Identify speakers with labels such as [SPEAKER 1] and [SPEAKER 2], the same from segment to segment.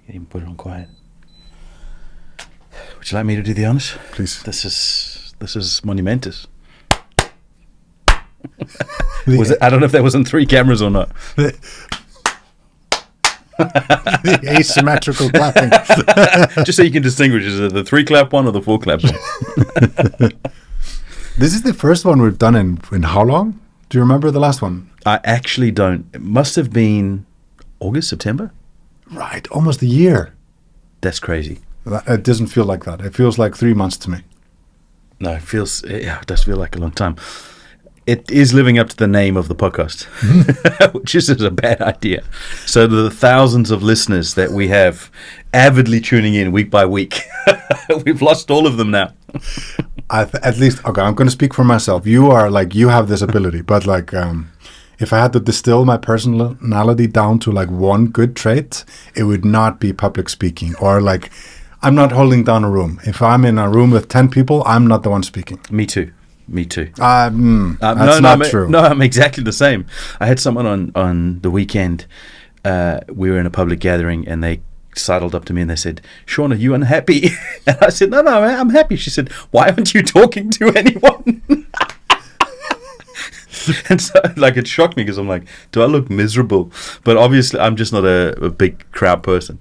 [SPEAKER 1] You can even put it on quiet. Would you like me to do the honors?
[SPEAKER 2] Please.
[SPEAKER 1] This is monumentous. I don't know if that was on 3 cameras or not.
[SPEAKER 2] The asymmetrical clapping.
[SPEAKER 1] Just so you can distinguish, is it the 3 clap one or the 4 clap one?
[SPEAKER 2] This is the first one we've done in how long? Do you remember the last one?
[SPEAKER 1] I actually don't. It must have been August, September?
[SPEAKER 2] Right, almost a year.
[SPEAKER 1] That's crazy.
[SPEAKER 2] It doesn't feel like that. It feels like 3 months to me.
[SPEAKER 1] No, it does feel like a long time. It is living up to the name of the podcast, which is a bad idea. So the thousands of listeners that we have avidly tuning in week by week, we've lost all of them now.
[SPEAKER 2] At least, okay, I'm going to speak for myself. You have this ability, but if I had to distill my personality down to one good trait, it would not be public speaking or I'm not holding down a room. If I'm in a room with 10 people, I'm not the one speaking.
[SPEAKER 1] Me too.
[SPEAKER 2] That's not true.
[SPEAKER 1] No, I'm exactly the same. I had someone on the weekend. We were in a public gathering and they sidled up to me and they said, "Sean, are you unhappy?" And I said, No, I'm happy. She said, "Why aren't you talking to anyone?" And so it shocked me because I'm like, do I look miserable? But obviously I'm just not a big crowd person.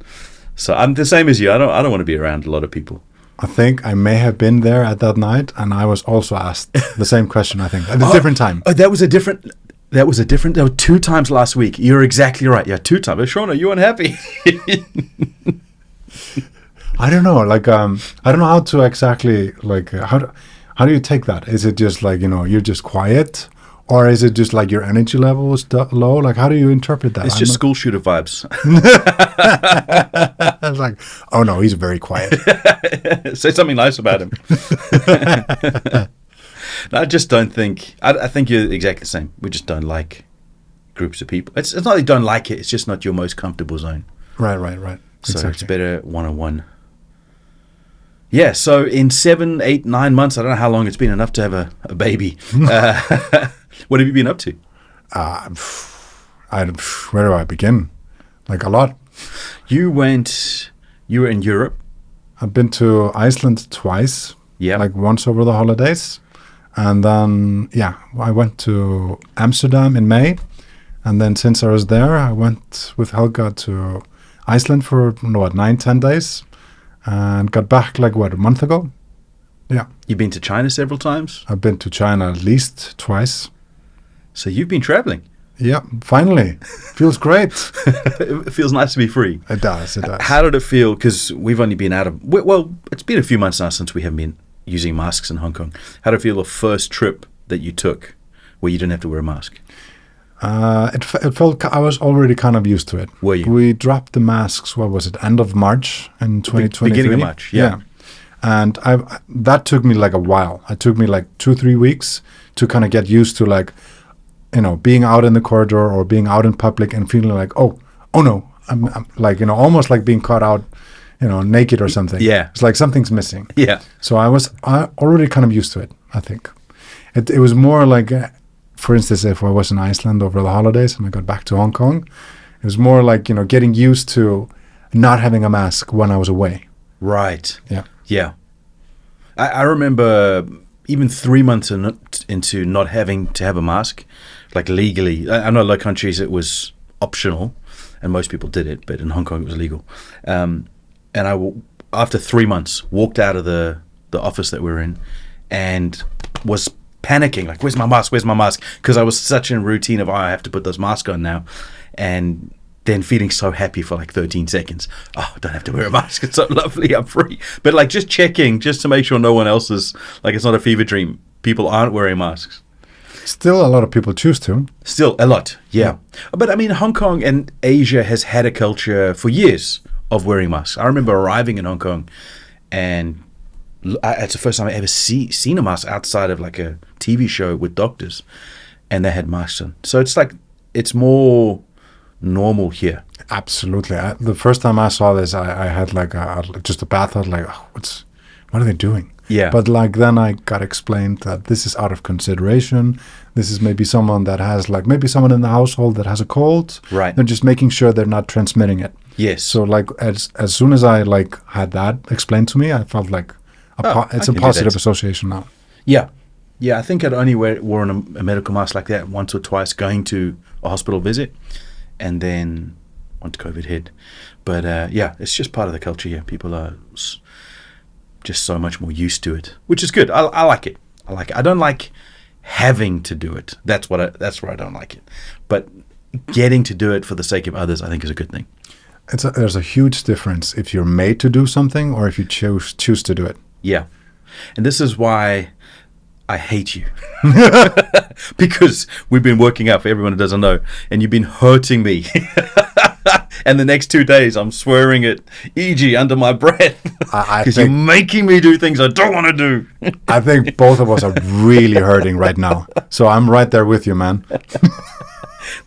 [SPEAKER 1] So I'm the same as you. I don't want to be around a lot of people.
[SPEAKER 2] I think I may have been there at that night, and I was also asked the same question, I think, at a different time.
[SPEAKER 1] Oh, there were 2 times last week. You're exactly right. Yeah, 2 times. Sean, are you unhappy?
[SPEAKER 2] I don't know. I don't know how to exactly, how do you take that? Is it just you're just quiet? Or is it just your energy level is low? How do you interpret that?
[SPEAKER 1] It's just school shooter vibes.
[SPEAKER 2] It's oh no, he's very quiet.
[SPEAKER 1] Say something nice about him. No, I just don't think. I think you're exactly the same. We just don't like groups of people. It's not that you don't like it. It's just not your most comfortable zone.
[SPEAKER 2] Right.
[SPEAKER 1] So
[SPEAKER 2] exactly.
[SPEAKER 1] It's better one-on-one. Yeah, so in 7, 8, 9 months, I don't know how long it's been, enough to have a baby. What have you been up to?
[SPEAKER 2] Where do I begin? A lot.
[SPEAKER 1] You were in Europe.
[SPEAKER 2] I've been to Iceland twice.
[SPEAKER 1] Yeah.
[SPEAKER 2] Once over the holidays. And then, I went to Amsterdam in May. And then since I was there, I went with Helga to Iceland for, 9-10 days. And got back, a month ago. Yeah.
[SPEAKER 1] You've been to China several times?
[SPEAKER 2] I've been to China at least twice.
[SPEAKER 1] So you've been traveling?
[SPEAKER 2] Yeah, finally. Feels great.
[SPEAKER 1] It feels nice to be free.
[SPEAKER 2] It does.
[SPEAKER 1] How did it feel? Because we've only been it's been a few months now since we haven't been using masks in Hong Kong. How did it feel the first trip that you took where you didn't have to wear a mask?
[SPEAKER 2] It felt, I was already kind of used to it.
[SPEAKER 1] Were you?
[SPEAKER 2] We dropped the masks, what was it, end of March in 2023?
[SPEAKER 1] Beginning of March, yeah.
[SPEAKER 2] And that took me a while. It took me 2-3 weeks to kind of get used to being out in the corridor or being out in public and feeling oh no, I'm almost being caught out, naked or something.
[SPEAKER 1] Yeah.
[SPEAKER 2] It's something's missing.
[SPEAKER 1] Yeah.
[SPEAKER 2] So I already kind of used to it, I think. It was more for instance, if I was in Iceland over the holidays and I got back to Hong Kong, it was more getting used to not having a mask when I was away.
[SPEAKER 1] Right.
[SPEAKER 2] Yeah.
[SPEAKER 1] Yeah. I remember even 3 months into not having to have a mask, legally. I know other countries it was optional and most people did it, but in Hong Kong it was legal. And after 3 months, walked out of the office that we were in and was panicking, where's my mask? Because I was such in routine of, I have to put this mask on now. And then feeling so happy for 13 seconds. Oh, I don't have to wear a mask. It's so lovely. I'm free. But just checking, just to make sure no one else is, it's not a fever dream. People aren't wearing masks.
[SPEAKER 2] Still a lot of people choose to.
[SPEAKER 1] Still a lot, yeah. But Hong Kong and Asia has had a culture for years of wearing masks. I remember arriving in Hong Kong and it's the first time I ever seen a mask outside of a TV show with doctors, and they had masks on. So it's more normal here.
[SPEAKER 2] Absolutely. The first time I saw this, I had just a bath. I was what are they doing?
[SPEAKER 1] Yeah.
[SPEAKER 2] But then I got explained that this is out of consideration. This is maybe someone that has maybe someone in the household that has a cold.
[SPEAKER 1] Right.
[SPEAKER 2] They're just making sure they're not transmitting it.
[SPEAKER 1] Yes.
[SPEAKER 2] So like as soon as I like had that explained to me, I felt like it's
[SPEAKER 1] I
[SPEAKER 2] a
[SPEAKER 1] can do
[SPEAKER 2] positive
[SPEAKER 1] that.
[SPEAKER 2] association now.
[SPEAKER 1] Yeah. Yeah, I think I'd only worn a medical mask like that once or twice going to a hospital visit, and then once COVID hit. But yeah, it's just part of the culture here. People are just so much more used to it, which is good. I like it. I like it. I don't like having to do it. That's where I don't like it. But getting to do it for the sake of others, I think, is a good thing.
[SPEAKER 2] There's a huge difference if you're made to do something or if you choose to do it.
[SPEAKER 1] Yeah. And this is why I hate you. Because we've been working out, for everyone who doesn't know, and you've been hurting me. And the next 2 days, I'm swearing it, e.g., under my breath. Because you're making me do things I don't want to do.
[SPEAKER 2] I think both of us are really hurting right now. So I'm right there with you, man.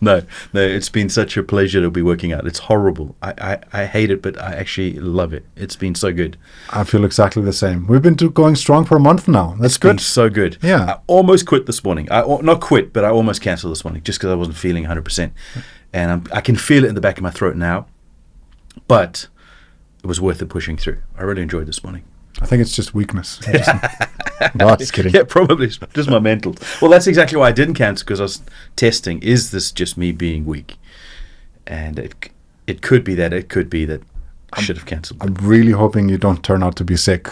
[SPEAKER 1] No, it's been such a pleasure to be working out. It's horrible. I hate it, but I actually love it. It's been so good.
[SPEAKER 2] I feel exactly the same. We've been going strong for a month now. That's
[SPEAKER 1] It's
[SPEAKER 2] good.
[SPEAKER 1] been so good.
[SPEAKER 2] Yeah.
[SPEAKER 1] I almost quit this morning. Not quit, but I almost canceled this morning just because I wasn't feeling 100%. And I can feel it in the back of my throat now. But it was worth it pushing through. I really enjoyed this morning.
[SPEAKER 2] I think it's just weakness. No, just kidding.
[SPEAKER 1] Yeah, probably. It's just my mental. Well, that's exactly why I didn't cancel, because I was testing. Is this just me being weak? And it could be that. It could be that I should have cancelled.
[SPEAKER 2] I'm really hoping you don't turn out to be sick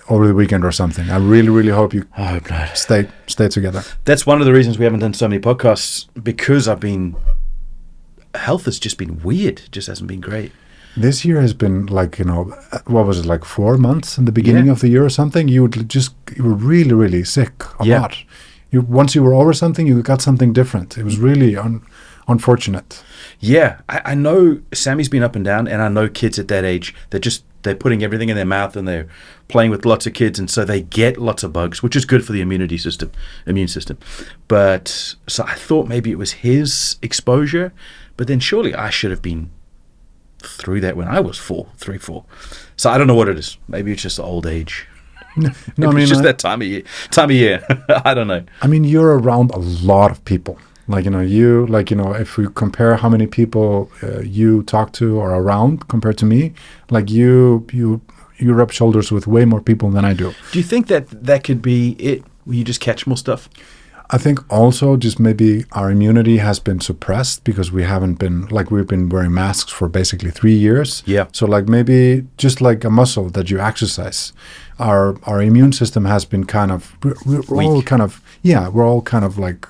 [SPEAKER 2] over the weekend or something. I really, really hope you
[SPEAKER 1] I hope not.
[SPEAKER 2] stay together.
[SPEAKER 1] That's one of the reasons we haven't done so many podcasts, because health has just been weird. It just hasn't been great.
[SPEAKER 2] This year has been like, what was it, like 4 months in the beginning of the year or something? You were really, really sick a lot. Once you were over something, you got something different. It was really unfortunate.
[SPEAKER 1] Yeah, I know Sammy's been up and down, and I know kids at that age, they're putting everything in their mouth and they're playing with lots of kids, and so they get lots of bugs, which is good for the immune system. But so I thought maybe it was his exposure, but then surely I should have been through that when I was 4. So I don't know what it is. Maybe it's just old age.
[SPEAKER 2] No,
[SPEAKER 1] It's just that time of year. I don't know.
[SPEAKER 2] I mean, you're around a lot of people. If we compare how many people you talk to or around compared to me, like you rub shoulders with way more people than I do.
[SPEAKER 1] Do you think that could be it? Will you just catch more stuff?
[SPEAKER 2] I think also just maybe our immunity has been suppressed because we've been wearing masks for basically 3 years.
[SPEAKER 1] Yeah.
[SPEAKER 2] So like maybe just like a muscle that you exercise, our immune system has been kind of, we're all kind of like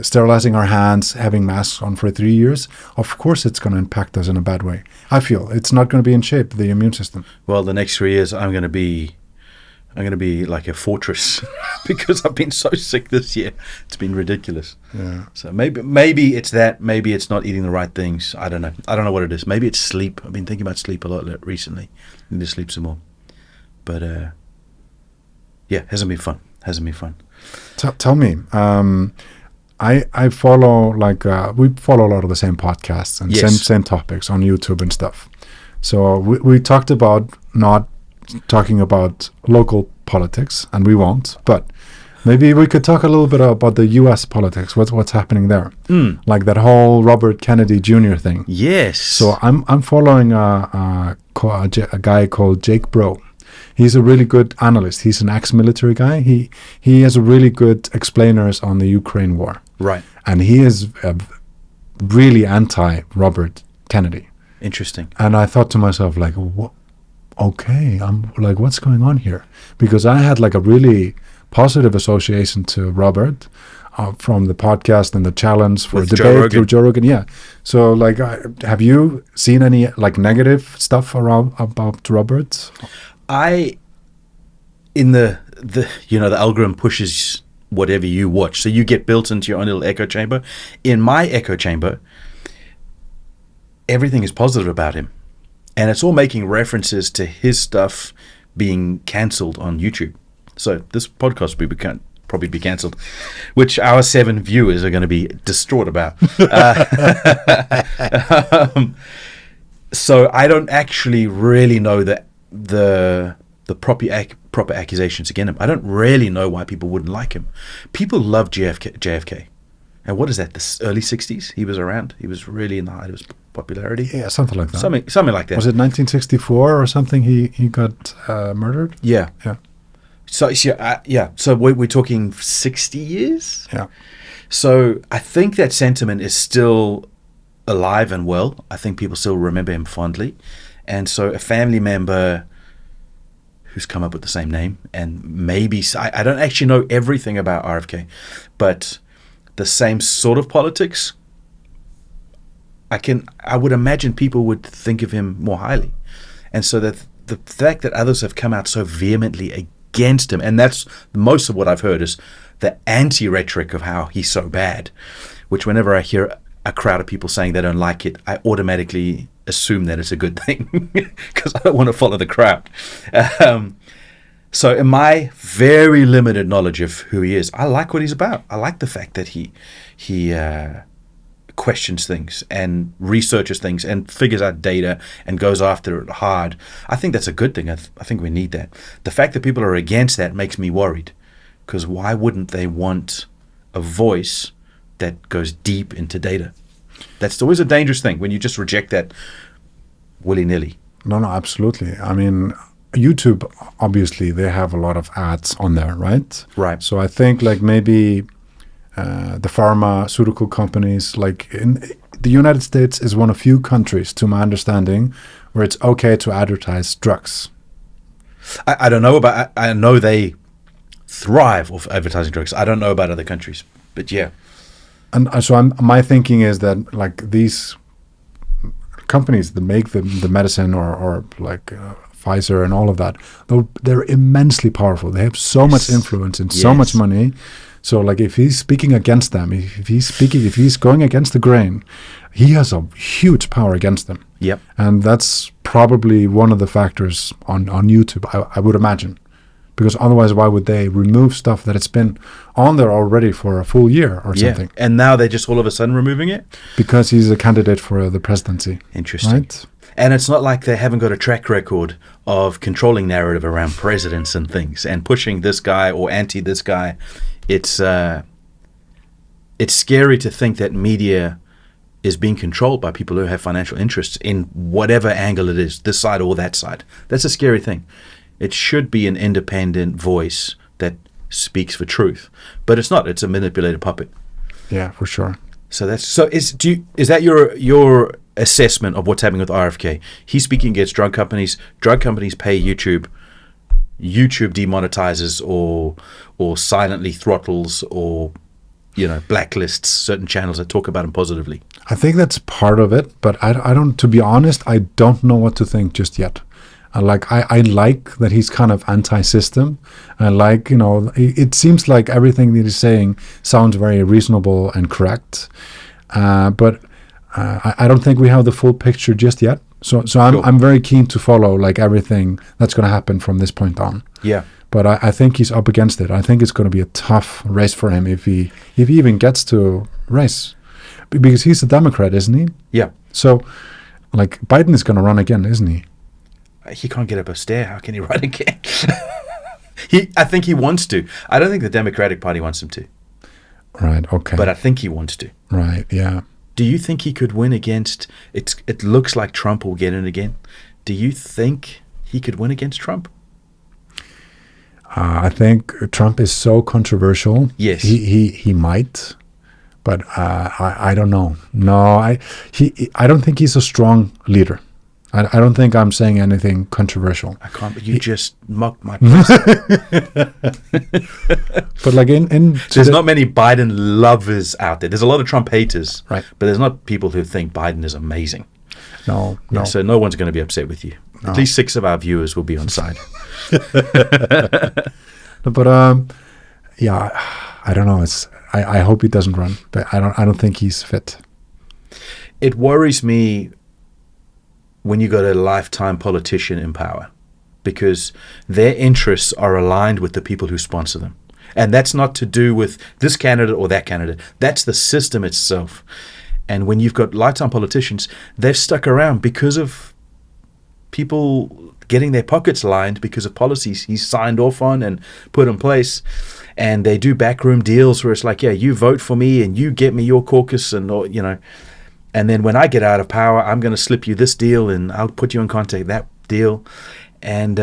[SPEAKER 2] sterilizing our hands, having masks on for 3 years. Of course it's going to impact us in a bad way. I feel it's not going to be in shape, the immune system.
[SPEAKER 1] Well, the next 3 years I'm going to be like a fortress because I've been so sick this year. It's been ridiculous.
[SPEAKER 2] Yeah.
[SPEAKER 1] So maybe it's that. Maybe it's not eating the right things. I don't know. I don't know what it is. Maybe it's sleep. I've been thinking about sleep a lot recently. I need to sleep some more. But yeah, hasn't been fun.
[SPEAKER 2] Tell me. I follow we follow a lot of the same podcasts and same topics on YouTube and stuff. So we talked about not talking about local politics, and we won't, but maybe we could talk a little bit about the US politics. What's happening there? Like that whole Robert Kennedy Jr. thing.
[SPEAKER 1] Yes.
[SPEAKER 2] So I'm following a guy called Jake Bro. He's a really good analyst. He's an ex-military guy. He has a really good explainers on the Ukraine war.
[SPEAKER 1] Right.
[SPEAKER 2] And he is really anti-Robert Kennedy.
[SPEAKER 1] Interesting.
[SPEAKER 2] And I thought to myself, like, okay, I'm like, what's going on here? Because I had like a really positive association to Robert from the podcast and the challenge for
[SPEAKER 1] With
[SPEAKER 2] debate through Joe Rogan. Yeah. So like, have you seen any like negative stuff about Robert?
[SPEAKER 1] In the algorithm pushes whatever you watch, so you get built into your own little echo chamber. In my echo chamber, everything is positive about him, and it's all making references to his stuff being cancelled on YouTube. So this podcast will probably be cancelled, which our 7 viewers are going to be distraught about. So I don't actually really know the proper accusations against him. I don't really know why people wouldn't like him. People love JFK. And what is that? The early 60s? He was around. He was really in the height of his popularity.
[SPEAKER 2] Yeah, something like that.
[SPEAKER 1] Something like that.
[SPEAKER 2] Was it 1964 or something? He got murdered.
[SPEAKER 1] Yeah.
[SPEAKER 2] Yeah.
[SPEAKER 1] So yeah. So we're talking 60 years.
[SPEAKER 2] Yeah.
[SPEAKER 1] So I think that sentiment is still alive and well. I think people still remember him fondly, and so a family member who's come up with the same name, and maybe I don't actually know everything about RFK, but the same sort of politics, I would imagine people would think of him more highly. And so that the fact that others have come out so vehemently against him, and that's most of what I've heard is the anti-rhetoric of how he's so bad, which whenever I hear a crowd of people saying they don't like it, I automatically assume that it's a good thing because I don't want to follow the crowd. So in my very limited knowledge of who he is, I like what he's about. I like the fact that he questions things and researches things and figures out data and goes after it hard. I think that's a good thing. I think we need that. The fact that people are against that makes me worried, because why wouldn't they want a voice that goes deep into data? That's always a dangerous thing when you just reject that willy-nilly.
[SPEAKER 2] No, absolutely. I mean, YouTube, obviously, they have a lot of ads on there, right?
[SPEAKER 1] Right.
[SPEAKER 2] So I think like maybe the pharmaceutical companies, like in the United States is one of few countries, to my understanding, where it's okay to advertise drugs.
[SPEAKER 1] I don't know about, I know they thrive off advertising drugs. I don't know about other countries, but yeah.
[SPEAKER 2] And so my thinking is that like these companies that make the medicine or like Pfizer and all of that, they're immensely powerful. They have so much influence and so much money. So like if he's speaking against them, if he's going against the grain, he has a huge power against them.
[SPEAKER 1] Yep.
[SPEAKER 2] And that's probably one of the factors on YouTube, I would imagine. Because otherwise, why would they remove stuff that it's been on there already for a full year or something?
[SPEAKER 1] And now they're just all of a sudden removing it?
[SPEAKER 2] Because he's a candidate for the presidency.
[SPEAKER 1] Interesting.
[SPEAKER 2] Right?
[SPEAKER 1] And it's not like they haven't got a track record of controlling narrative around presidents and things and pushing this guy or anti this guy. It's scary to think that media is being controlled by people who have financial interests in whatever angle it is, this side or that side. That's a scary thing. It should be an independent voice that speaks for truth, but it's not. It's a manipulated puppet.
[SPEAKER 2] Yeah, for sure.
[SPEAKER 1] So is that your assessment of what's happening with RFK? He's speaking against drug companies. Drug companies pay YouTube. YouTube demonetizes or silently throttles or blacklists certain channels that talk about him positively.
[SPEAKER 2] I think that's part of it, but I don't. To be honest, I don't know what to think just yet. I like that he's kind of anti-system. I like, it seems like everything that he's saying sounds very reasonable and correct. But I don't think we have the full picture just yet. So I'm very keen to follow like everything that's going to happen from this point on.
[SPEAKER 1] Yeah.
[SPEAKER 2] But I think he's up against it. I think it's going to be a tough race for him if he even gets to race, because he's a Democrat, isn't he?
[SPEAKER 1] Yeah.
[SPEAKER 2] So like Biden is going to run again, isn't he?
[SPEAKER 1] He can't get up a stair. How can he run again? I think he wants to. I don't think the Democratic Party wants him to.
[SPEAKER 2] Right, okay.
[SPEAKER 1] But I think he wants to.
[SPEAKER 2] Right, yeah.
[SPEAKER 1] Do you think he could win against... It looks like Trump will get in again. Do you think he could win against Trump?
[SPEAKER 2] I think Trump is so controversial.
[SPEAKER 1] Yes.
[SPEAKER 2] He might. But I don't know. No, I don't think he's a strong leader. I don't think I'm saying anything controversial.
[SPEAKER 1] I can't, but you just mocked my person.
[SPEAKER 2] But like
[SPEAKER 1] there's not many Biden lovers out there. There's a lot of Trump haters,
[SPEAKER 2] right?
[SPEAKER 1] But there's not people who think Biden is amazing.
[SPEAKER 2] No.
[SPEAKER 1] So no one's going to be upset with you. No. At least 6 of our viewers will be on side.
[SPEAKER 2] But yeah, I don't know. I hope he doesn't run, but I don't think he's fit.
[SPEAKER 1] It worries me when you got a lifetime politician in power, because their interests are aligned with the people who sponsor them. And that's not to do with this candidate or that candidate. That's the system itself. And when you've got lifetime politicians, they've stuck around because of people getting their pockets lined because of policies he's signed off on and put in place. And they do backroom deals where it's like, yeah, you vote for me and you get me your caucus and, and then when I get out of power, I'm going to slip you this deal and I'll put you in contact with that deal. And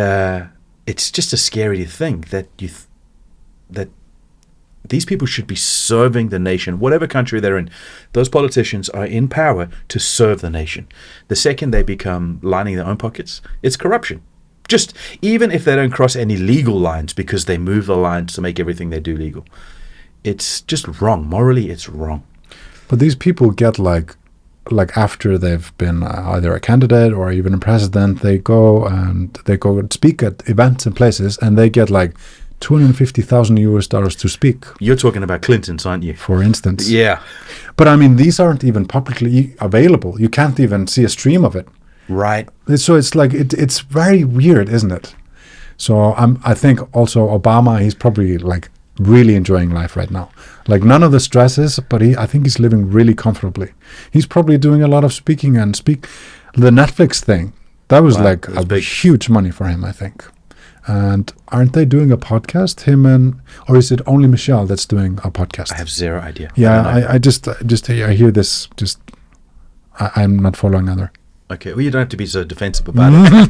[SPEAKER 1] it's just a scary thing that that these people should be serving the nation, whatever country they're in. Those politicians are in power to serve the nation. The second they become lining their own pockets, it's corruption. Just even if they don't cross any legal lines because they move the lines to make everything they do legal. It's just wrong. Morally, it's wrong.
[SPEAKER 2] But these people get like after they've been either a candidate or even a president, they go and speak at events and places, and they get like $250,000 to speak.
[SPEAKER 1] You're talking about Clinton's, aren't you?
[SPEAKER 2] For instance.
[SPEAKER 1] Yeah.
[SPEAKER 2] But I mean, these aren't even publicly available. You can't even see a stream of it.
[SPEAKER 1] Right.
[SPEAKER 2] So it's like it's very weird, isn't it? So I think also Obama, he's probably like really enjoying life right now. Like none of the stresses, but I think he's living really comfortably. He's probably doing a lot of speaking and the Netflix thing. That was like a big, huge money for him, I think. And aren't they doing a podcast, or is it only Michelle that's doing a podcast?
[SPEAKER 1] I have zero idea.
[SPEAKER 2] Yeah, I hear this. I'm not following either.
[SPEAKER 1] Okay, well, you don't have to be so defensive about it.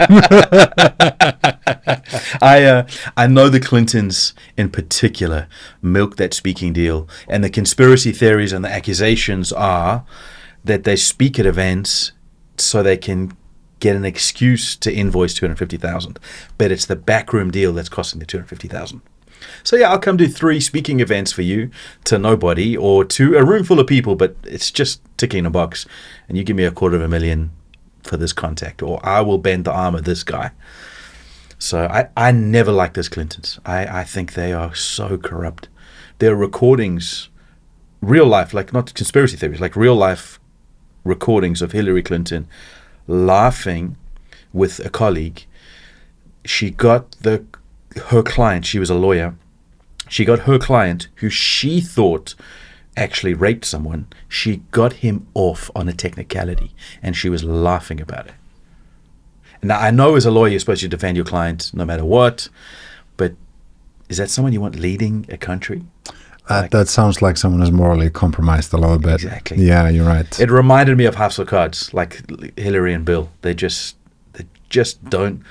[SPEAKER 1] I know the Clintons in particular milk that speaking deal, and the conspiracy theories and the accusations are that they speak at events so they can get an excuse to invoice $250,000, but it's the backroom deal that's costing the $250,000. So yeah, I'll come to 3 speaking events for you to nobody, or to a room full of people, but it's just ticking a box, and you give me $250,000 for this contact, or I will bend the arm of this guy. So I never liked those Clintons. I think they are so corrupt. Their recordings, real life, like not conspiracy theories, like real life recordings of Hillary Clinton laughing with a colleague. She got her client, she was a lawyer, she got her client, who she thought actually raped someone, she got him off on a technicality, and she was laughing about it. Now, I know as a lawyer you're supposed to defend your client no matter what, but is that someone you want leading a country?
[SPEAKER 2] That sounds like someone who's morally compromised a little bit.
[SPEAKER 1] Exactly.
[SPEAKER 2] Yeah, you're right.
[SPEAKER 1] It reminded me of House of Cards, like Hillary and Bill. They just don't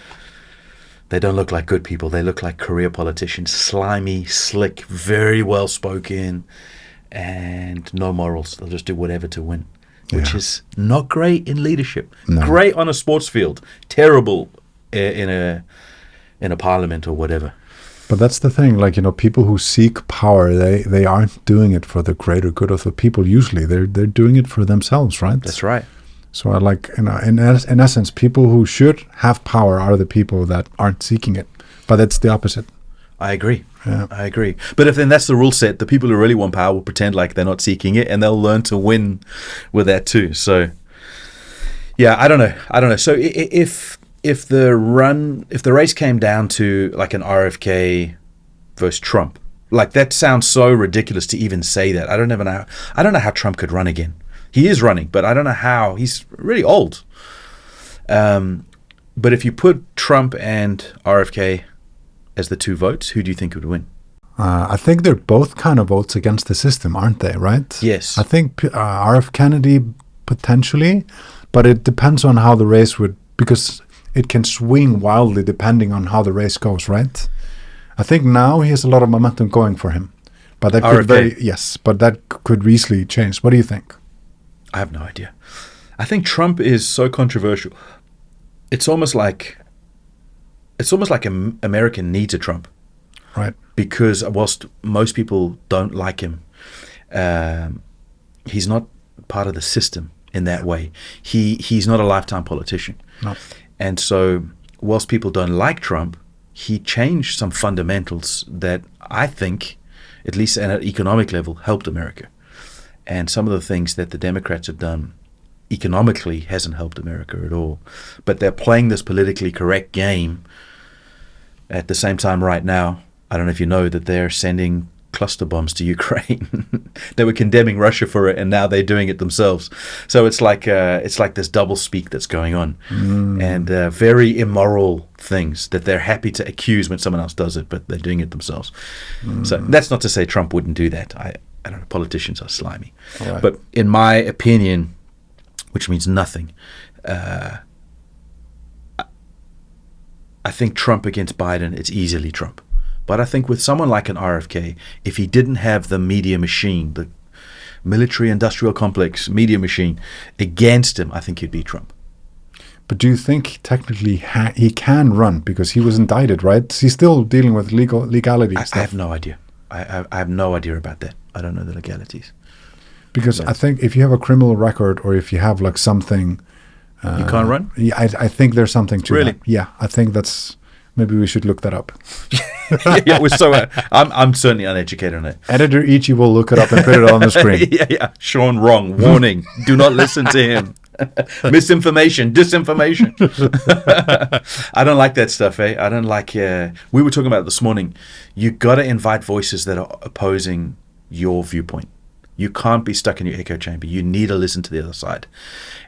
[SPEAKER 1] look like good people. They look like career politicians, slimy, slick, very well spoken, and no morals. They'll just do whatever to win, which is not great in leadership. No. Great on a sports field, terrible in a parliament or whatever.
[SPEAKER 2] But that's the thing, like, people who seek power, they aren't doing it for the greater good of the people. Usually, they're doing it for themselves, right?
[SPEAKER 1] That's right.
[SPEAKER 2] So I like, in essence, people who should have power are the people that aren't seeking it. But it's the opposite.
[SPEAKER 1] I agree.
[SPEAKER 2] Yeah.
[SPEAKER 1] I agree. But if then that's the rule set, the people who really want power will pretend like they're not seeking it, and they'll learn to win with that too. So, yeah, I don't know. So if the race came down to like an RFK versus Trump, like that sounds so ridiculous to even say that. I don't know how Trump could run again. He is running, but I don't know how. He's really old. But if you put Trump and RFK as the 2 votes, who do you think would win?
[SPEAKER 2] I think they're both kind of votes against the system, aren't they, right?
[SPEAKER 1] Yes.
[SPEAKER 2] I think RF Kennedy potentially, but it depends on how the race would, because it can swing wildly depending on how the race goes, right? I think now he has a lot of momentum going for him. But that could easily change. What do you think?
[SPEAKER 1] I have no idea. I think Trump is so controversial. It's almost like American needs a Trump.
[SPEAKER 2] Right.
[SPEAKER 1] Because whilst most people don't like him, he's not part of the system in that way. He's not a lifetime politician.
[SPEAKER 2] No.
[SPEAKER 1] And so whilst people don't like Trump, he changed some fundamentals that I think, at least at an economic level, helped America. And some of the things that the Democrats have done economically hasn't helped America at all. But they're playing this politically correct game at the same time right now. I don't know if you know that they're sending cluster bombs to Ukraine. They were condemning Russia for it, and now they're doing it themselves. So it's like this double speak that's going on, and very immoral things that they're happy to accuse when someone else does it, but they're doing it themselves. So that's not to say Trump wouldn't do that. I don't know. Politicians are slimy,
[SPEAKER 2] Right.
[SPEAKER 1] but in my opinion, which means nothing, I think Trump against Biden, it's easily Trump. But I think with someone like an RFK, if he didn't have the media machine, the military industrial complex media machine against him, I think he'd be Trump.
[SPEAKER 2] But do you think technically he can run because he was indicted, right? He's still dealing with legality
[SPEAKER 1] I
[SPEAKER 2] stuff.
[SPEAKER 1] have no idea. I have no idea about that. I don't know the legalities.
[SPEAKER 2] Because I think if you have a criminal record or if you have like something...
[SPEAKER 1] You can't run?
[SPEAKER 2] Yeah, I think there's something to
[SPEAKER 1] Really?
[SPEAKER 2] that. Yeah, I think that's... Maybe we should look that up.
[SPEAKER 1] Yeah, we're so. I'm certainly uneducated on it.
[SPEAKER 2] Editor Ichi will look it up and put it on the screen.
[SPEAKER 1] Yeah. Sean, wrong. Warning. Do not listen to him. Misinformation. Disinformation. I don't like that stuff, eh? I don't like... we were talking about it this morning. You got to invite voices that are opposing your viewpoint. You can't be stuck in your echo chamber. You need to listen to the other side.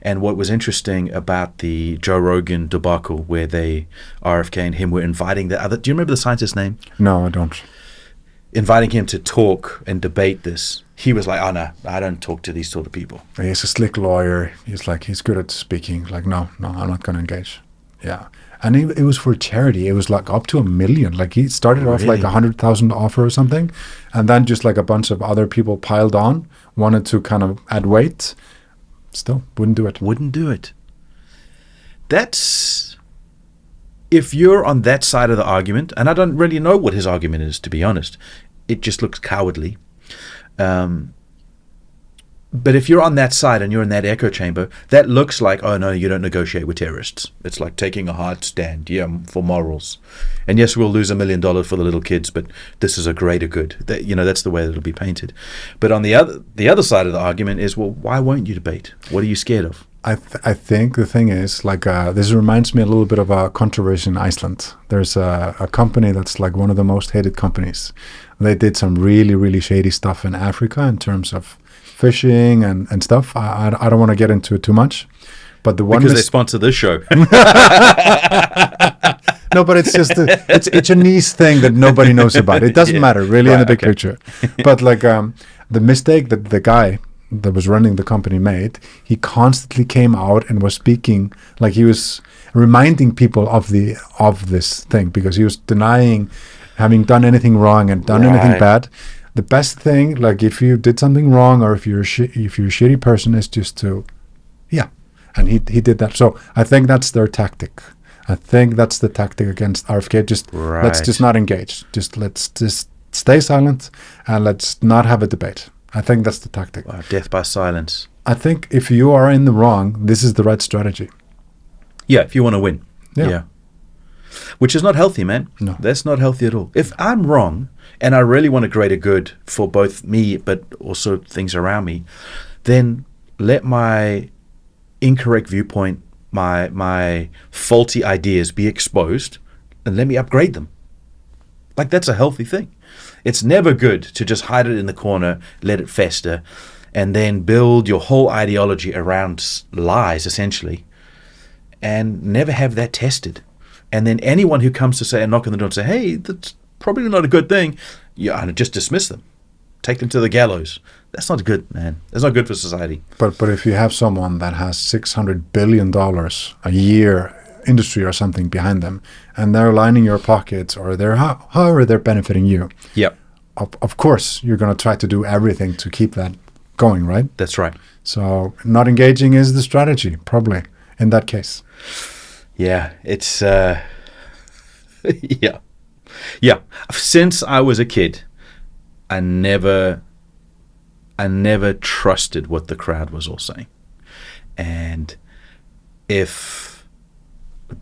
[SPEAKER 1] And what was interesting about the Joe Rogan debacle, where RFK and him were inviting the other... Do you remember the scientist's name?
[SPEAKER 2] No, I don't.
[SPEAKER 1] Inviting him to talk and debate this. He was like, oh, no, I don't talk to these sort of people.
[SPEAKER 2] He's a slick lawyer. He's good at speaking. Like, no, I'm not going to engage. Yeah. And it was for charity. It was like up to $1 million. Like he started off like 100,000 offer or something. And then just like a bunch of other people piled on, wanted to kind of add weight. Still wouldn't do it.
[SPEAKER 1] Wouldn't do it. That's... If you're on that side of the argument, and I don't really know what his argument is, to be honest. It just looks cowardly. But if you're on that side and you're in that echo chamber, that looks like, oh, no, you don't negotiate with terrorists. It's like taking a hard stand, for morals. And yes, we'll lose $1 million for the little kids, but this is a greater good. That's the way that it'll be painted. But on the other side of the argument is, well, why won't you debate? What are you scared of?
[SPEAKER 2] I think the thing is, like, this reminds me a little bit of a controversy in Iceland. There's a company that's like one of the most hated companies. They did some really, really shady stuff in Africa in terms of fishing and stuff. I don't want to get into it too much, but the one
[SPEAKER 1] because they sponsor this show.
[SPEAKER 2] No, but it's just it's a niche thing that nobody knows about. It doesn't matter really in the big picture. But like the mistake that the guy that was running the company made, he constantly came out and was speaking like he was reminding people of this thing, because he was denying having done anything wrong and done anything bad. The best thing, like if you did something wrong or if you're a shitty person, is just to, and he did that. So I think that's their tactic. I think that's the tactic against RFK. Let's just not engage. Let's just stay silent and let's not have a debate. I think that's the tactic.
[SPEAKER 1] Wow, death by silence.
[SPEAKER 2] I think if you are in the wrong, this is the right strategy.
[SPEAKER 1] Yeah, if you want to win. Yeah. Which is not healthy, man.
[SPEAKER 2] No.
[SPEAKER 1] That's not healthy at all. If I'm wrong and I really want a greater good for both me but also things around me, then let my incorrect viewpoint, my faulty ideas be exposed and let me upgrade them. Like, that's a healthy thing. It's never good to just hide it in the corner, let it fester, and then build your whole ideology around lies, essentially, and never have that tested. And then anyone who comes to say and knock on the door and say, hey, that's probably not a good thing, and just dismiss them. Take them to the gallows. That's not good, man. That's not good for society.
[SPEAKER 2] But if you have someone that has $600 billion a year industry or something behind them, and they're lining your pockets, or however they're benefiting you, of course you're going to try to do everything to keep that going, right?
[SPEAKER 1] That's right.
[SPEAKER 2] So not engaging is the strategy, probably, in that case.
[SPEAKER 1] Yeah, it's yeah. Since I was a kid, I never trusted what the crowd was all saying. And if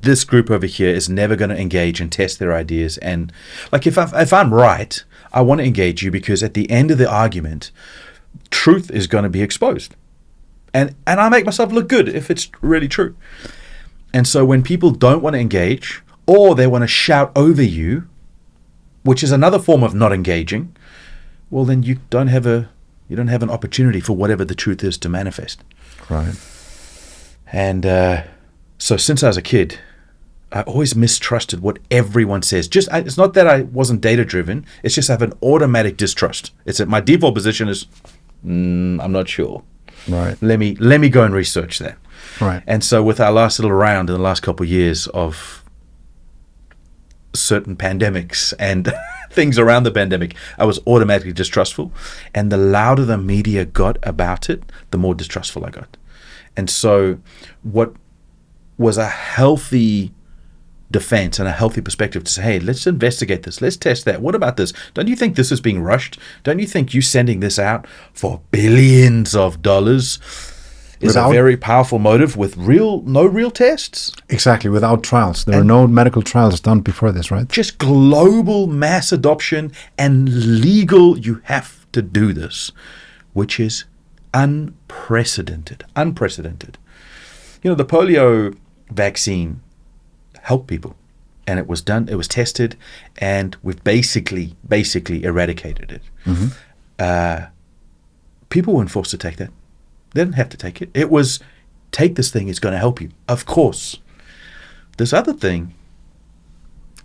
[SPEAKER 1] this group over here is never going to engage and test their ideas, and like if I'm right, I want to engage you, because at the end of the argument, truth is going to be exposed, and I make myself look good if it's really true. And so when people don't want to engage, or they want to shout over you, which is another form of not engaging, well, then you don't have an opportunity for whatever the truth is to manifest.
[SPEAKER 2] Right.
[SPEAKER 1] And so since I was a kid, I always mistrusted what everyone says. It's not that I wasn't data driven. It's just I have an automatic distrust. It's that my default position is, I'm not sure.
[SPEAKER 2] Right.
[SPEAKER 1] Let me go and research that.
[SPEAKER 2] Right.
[SPEAKER 1] And so with our last little round in the last couple of years of certain pandemics and things around the pandemic, I was automatically distrustful. And the louder the media got about it, the more distrustful I got. And so what was a healthy defense and a healthy perspective to say, hey, let's investigate this. Let's test that. What about this? Don't you think this is being rushed? Don't you think you sending this out for billions of dollars is a very powerful motive with no real tests?
[SPEAKER 2] Exactly, without trials. There were no medical trials done before this, right?
[SPEAKER 1] Just global mass adoption and legal, you have to do this, which is unprecedented. Unprecedented. You know, the polio vaccine helped people, and it was tested, and we've basically eradicated it.
[SPEAKER 2] Mm-hmm.
[SPEAKER 1] People weren't forced to take that. They didn't have to take it. It was, take this thing, it's going to help you. Of course. This other thing,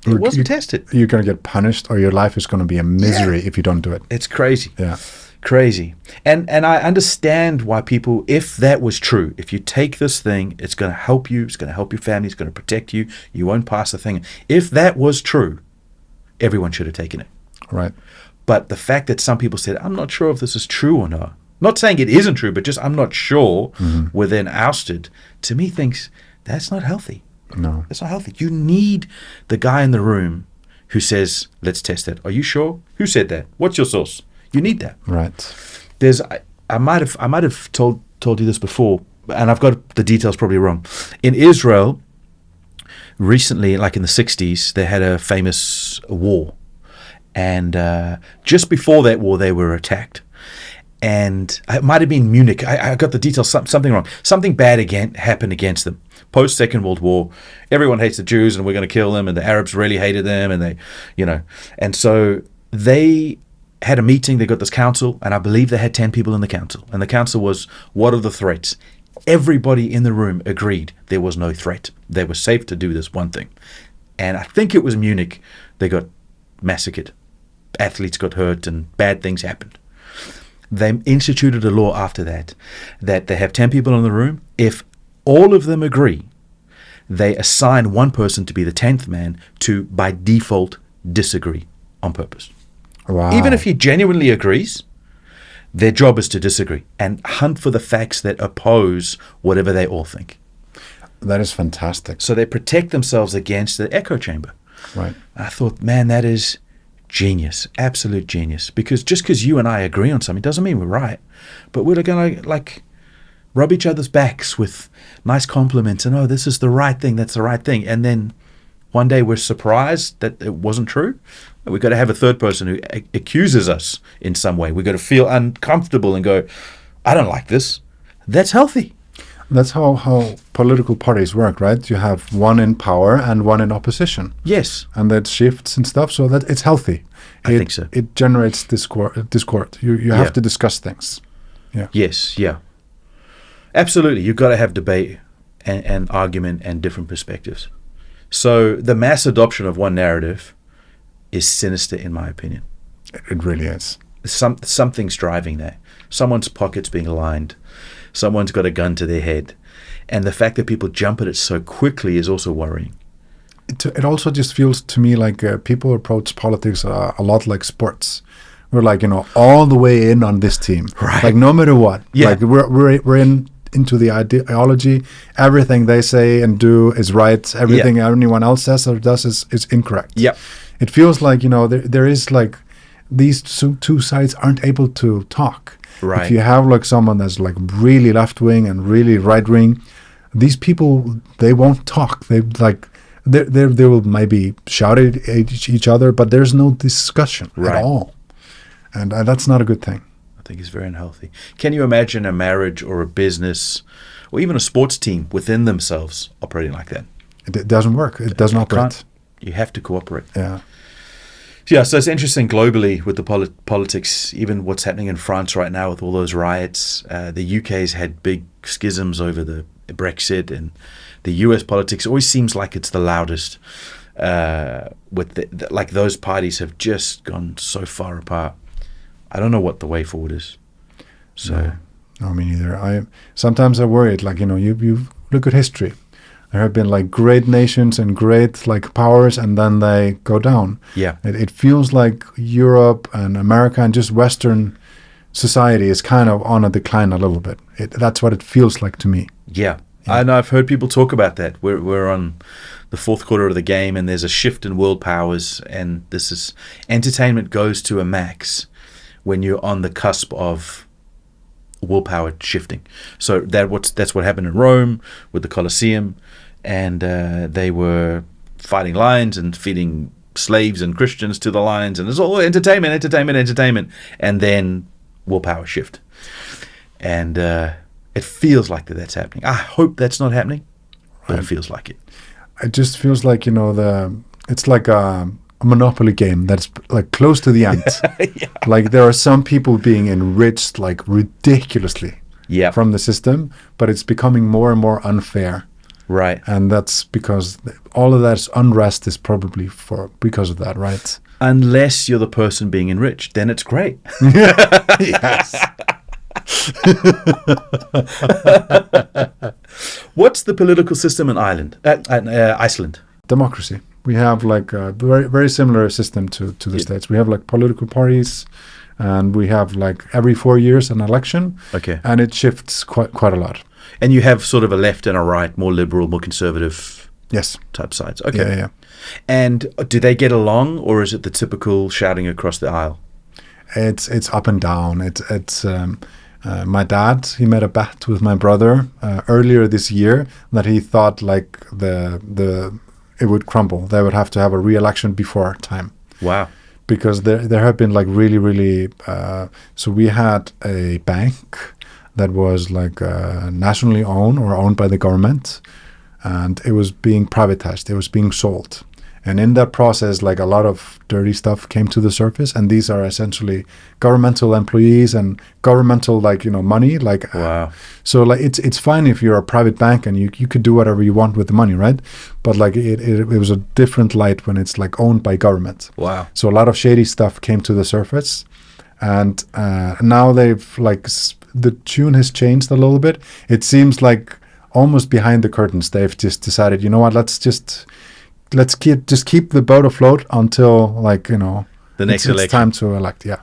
[SPEAKER 1] it wasn't tested.
[SPEAKER 2] You're going to get punished, or your life is going to be a misery if you don't do it.
[SPEAKER 1] It's crazy.
[SPEAKER 2] Yeah.
[SPEAKER 1] Crazy. And I understand why people, if that was true, if you take this thing, it's going to help you, it's going to help your family, it's going to protect you, you won't pass the thing. If that was true, everyone should have taken it.
[SPEAKER 2] Right.
[SPEAKER 1] But the fact that some people said, I'm not sure if this is true or not, not saying it isn't true, but just I'm not sure, were then ousted, to me thinks that's not healthy.
[SPEAKER 2] No.
[SPEAKER 1] That's not healthy. You need the guy in the room who says, let's test that. Are you sure? Who said that? What's your source? You need that.
[SPEAKER 2] Right.
[SPEAKER 1] I might have told you this before, and I've got the details probably wrong. In Israel, recently, like in the 60s, they had a famous war. And just before that war, they were attacked. And it might have been Munich. I got the details, something wrong. Something bad happened against them. Post-Second World War, everyone hates the Jews and we're going to kill them, and the Arabs really hated them, and they, and so they had a meeting, they got this council, and I believe they had 10 people in the council. And the council was, what are the threats? Everybody in the room agreed there was no threat. They were safe to do this one thing. And I think it was Munich, they got massacred. Athletes got hurt and bad things happened. They instituted a law after that they have 10 people in the room. If all of them agree, they assign one person to be the 10th man to, by default, disagree on purpose.
[SPEAKER 2] Wow.
[SPEAKER 1] Even if he genuinely agrees, their job is to disagree and hunt for the facts that oppose whatever they all think.
[SPEAKER 2] That is fantastic.
[SPEAKER 1] So they protect themselves against the echo chamber.
[SPEAKER 2] Right.
[SPEAKER 1] I thought, man, that is genius, absolute genius. Because just because you and I agree on something doesn't mean we're right. But we're going to rub each other's backs with nice compliments and, oh, this is the right thing, that's the right thing. And then one day we're surprised that it wasn't true. We've got to have a third person who accuses us in some way. We've got to feel uncomfortable and go, I don't like this. That's healthy.
[SPEAKER 2] That's how political parties work, right? You have one in power and one in opposition.
[SPEAKER 1] Yes.
[SPEAKER 2] And that shifts and stuff, so that it's healthy.
[SPEAKER 1] I think so.
[SPEAKER 2] It generates discord. You have to discuss things. Yeah.
[SPEAKER 1] Yes, yeah. Absolutely. You've got to have debate and argument and different perspectives. So the mass adoption of one narrative is sinister, in my opinion.
[SPEAKER 2] It really is.
[SPEAKER 1] Something's driving that. Someone's pocket's being lined. Someone's got a gun to their head. And the fact that people jump at it so quickly is also worrying.
[SPEAKER 2] It also just feels to me like people approach politics a lot like sports. We're like, all the way in on this team.
[SPEAKER 1] Right.
[SPEAKER 2] Like no matter what.
[SPEAKER 1] Yeah.
[SPEAKER 2] Like we're into the ideology. Everything they say and do is right. Everything anyone else says or does is incorrect.
[SPEAKER 1] Yep.
[SPEAKER 2] It feels like, there is like these two sides aren't able to talk.
[SPEAKER 1] Right.
[SPEAKER 2] If you have like someone that's like really left wing and really right wing, these people, they won't talk. They will maybe shout at each other, but there's no discussion at all. And that's not a good thing.
[SPEAKER 1] I think it's very unhealthy. Can you imagine a marriage or a business or even a sports team within themselves operating like that?
[SPEAKER 2] It doesn't work. It doesn't operate.
[SPEAKER 1] You have to cooperate.
[SPEAKER 2] Yeah.
[SPEAKER 1] Yeah, so it's interesting globally with the politics, even what's happening in France right now with all those riots. The UK's had big schisms over the Brexit, and the US politics always seems like it's the loudest. With like those parties have just gone so far apart. I don't know what the way forward is. So,
[SPEAKER 2] no, me neither. Sometimes I worry. Like, you look at history. There have been like great nations and great like powers, and then they go down.
[SPEAKER 1] Yeah,
[SPEAKER 2] it feels like Europe and America and just Western society is kind of on a decline a little bit. That's what it feels like to me.
[SPEAKER 1] Yeah. I know. I've heard people talk about that. We're on the fourth quarter of the game, and there's a shift in world powers, and this is entertainment goes to a max when you're on the cusp of willpower shifting. So that's what happened in Rome with the Colosseum, and they were fighting lions and feeding slaves and Christians to the lions, and it's all entertainment, and then willpower shift, and it feels like that's happening. I hope that's not happening, but it feels like it.
[SPEAKER 2] It just feels like it's like a Monopoly game that's like close to the end. Yeah. Like there are some people being enriched like ridiculously from the system, but it's becoming more and more unfair.
[SPEAKER 1] Right.
[SPEAKER 2] And that's because all of that unrest is probably because of that, right?
[SPEAKER 1] Unless you're the person being enriched, then it's great.
[SPEAKER 2] Yes.
[SPEAKER 1] What's the political system in Iceland?
[SPEAKER 2] Democracy. We have like a very, very similar system to the States. We have like political parties, and we have like every 4 years an election.
[SPEAKER 1] Okay.
[SPEAKER 2] And it shifts quite a lot.
[SPEAKER 1] And you have sort of a left and a right, more liberal, more conservative type sides. Okay.
[SPEAKER 2] Yeah.
[SPEAKER 1] And do they get along, or is it the typical shouting across the aisle?
[SPEAKER 2] It's up and down. It's my dad, he made a bet with my brother earlier this year that he thought like it would crumble. They would have to have a re-election before time.
[SPEAKER 1] Wow.
[SPEAKER 2] Because there have been like really so we had a bank that was like nationally owned or owned by the government, and it was being privatized. It was being sold. And in that process, like a lot of dirty stuff came to the surface, and these are essentially governmental employees and governmental money.
[SPEAKER 1] Wow.
[SPEAKER 2] So like it's fine if you're a private bank and you could do whatever you want with the money, right? But like it was a different light when it's like owned by government.
[SPEAKER 1] Wow.
[SPEAKER 2] So a lot of shady stuff came to the surface, and now they've like the tune has changed a little bit. It seems like almost behind the curtains they've just decided, you know what, let's keep the boat afloat until
[SPEAKER 1] the next election.
[SPEAKER 2] It's time to elect. Yeah.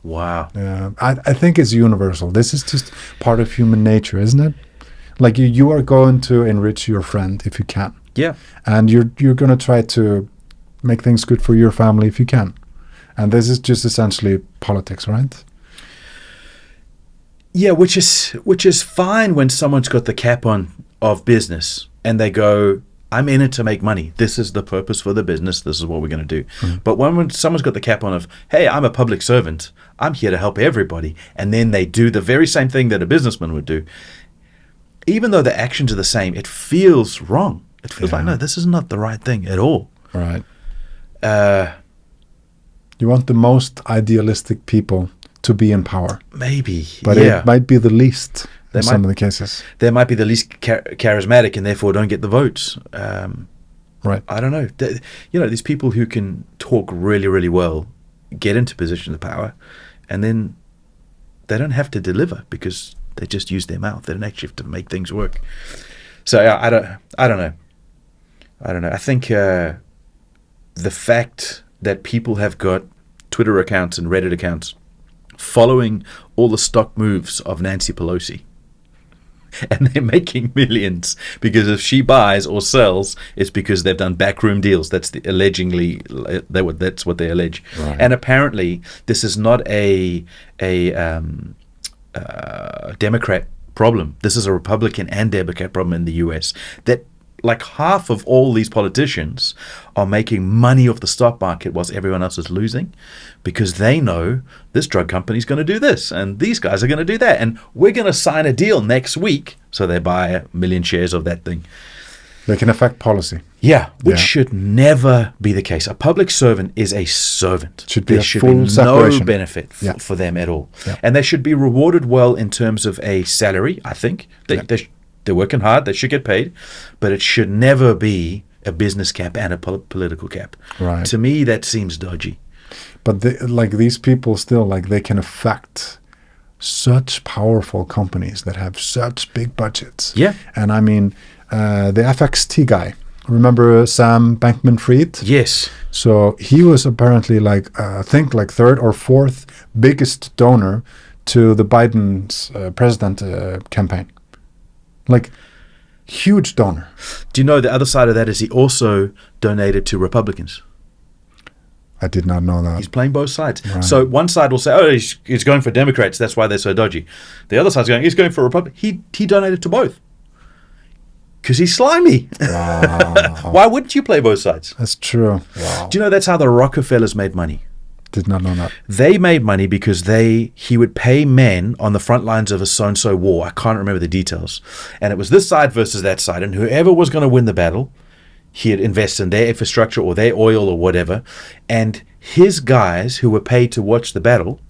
[SPEAKER 1] Wow.
[SPEAKER 2] Yeah. I think it's universal. This is just part of human nature, isn't it? Like you are going to enrich your friend if you can.
[SPEAKER 1] Yeah.
[SPEAKER 2] And you're going to try to make things good for your family if you can. And this is just essentially politics, right?
[SPEAKER 1] Yeah, which is fine when someone's got the cap on of business and they go, I'm in it to make money. This is the purpose for the business. This is what we're going to do. Mm-hmm. But when someone's got the cap on of, hey, I'm a public servant. I'm here to help everybody. And then they do the very same thing that a businessman would do. Even though the actions are the same, it feels wrong. It feels like, no, this is not the right thing at all.
[SPEAKER 2] Right. You want the most idealistic people to be in power.
[SPEAKER 1] Maybe.
[SPEAKER 2] But it might be the least in some of the cases.
[SPEAKER 1] They might be the least charismatic and therefore don't get the votes.
[SPEAKER 2] Right.
[SPEAKER 1] I don't know. These people who can talk really, really well get into positions of power, and then they don't have to deliver because they just use their mouth. They don't actually have to make things work. So I don't know. I think the fact that people have got Twitter accounts and Reddit accounts following all the stock moves of Nancy Pelosi, and they're making millions because if she buys or sells, it's because they've done backroom deals. That's that's what they allege. Right. And apparently, this is not a Democrat problem. This is a Republican and Democrat problem in the U.S. That like half of all these politicians are making money off the stock market whilst everyone else is losing because they know this drug company is going to do this and these guys are going to do that and we're going to sign a deal next week. So they buy 1 million shares of that thing.
[SPEAKER 2] They can affect policy.
[SPEAKER 1] Yeah, which
[SPEAKER 2] Yeah.
[SPEAKER 1] should never be the case. A public servant is a servant.
[SPEAKER 2] Should be
[SPEAKER 1] there
[SPEAKER 2] a
[SPEAKER 1] should
[SPEAKER 2] full
[SPEAKER 1] be no
[SPEAKER 2] separation.
[SPEAKER 1] benefit
[SPEAKER 2] Yeah.
[SPEAKER 1] for them at all.
[SPEAKER 2] Yeah.
[SPEAKER 1] And they should be rewarded well in terms of a salary, I think. They're working hard. They should get paid. But it should never be a business cap and a political cap.
[SPEAKER 2] Right.
[SPEAKER 1] To me, that seems dodgy.
[SPEAKER 2] But these people still, like, they can affect such powerful companies that have such big budgets.
[SPEAKER 1] Yeah.
[SPEAKER 2] And I mean, the FXT guy, remember Sam Bankman-Fried?
[SPEAKER 1] Yes.
[SPEAKER 2] So he was apparently I think third or fourth biggest donor to the Biden's president campaign. Like, huge donor.
[SPEAKER 1] Do you know the other side of that is he also donated to Republicans?
[SPEAKER 2] I did not know that.
[SPEAKER 1] He's playing both sides.
[SPEAKER 2] Right.
[SPEAKER 1] So one side will say, oh, he's going for Democrats. That's why they're so dodgy. The other side's going, he's going for Republicans. He donated to both. Because he's slimy.
[SPEAKER 2] Wow.
[SPEAKER 1] Why wouldn't you play both sides?
[SPEAKER 2] That's true. Wow.
[SPEAKER 1] Do you know that's how the Rockefellers made money?
[SPEAKER 2] Did not know that.
[SPEAKER 1] They made money because he would pay men on the front lines of a so-and-so war. I can't remember the details. And it was this side versus that side. And whoever was going to win the battle, he'd invest in their infrastructure or their oil or whatever. And his guys who were paid to watch the battle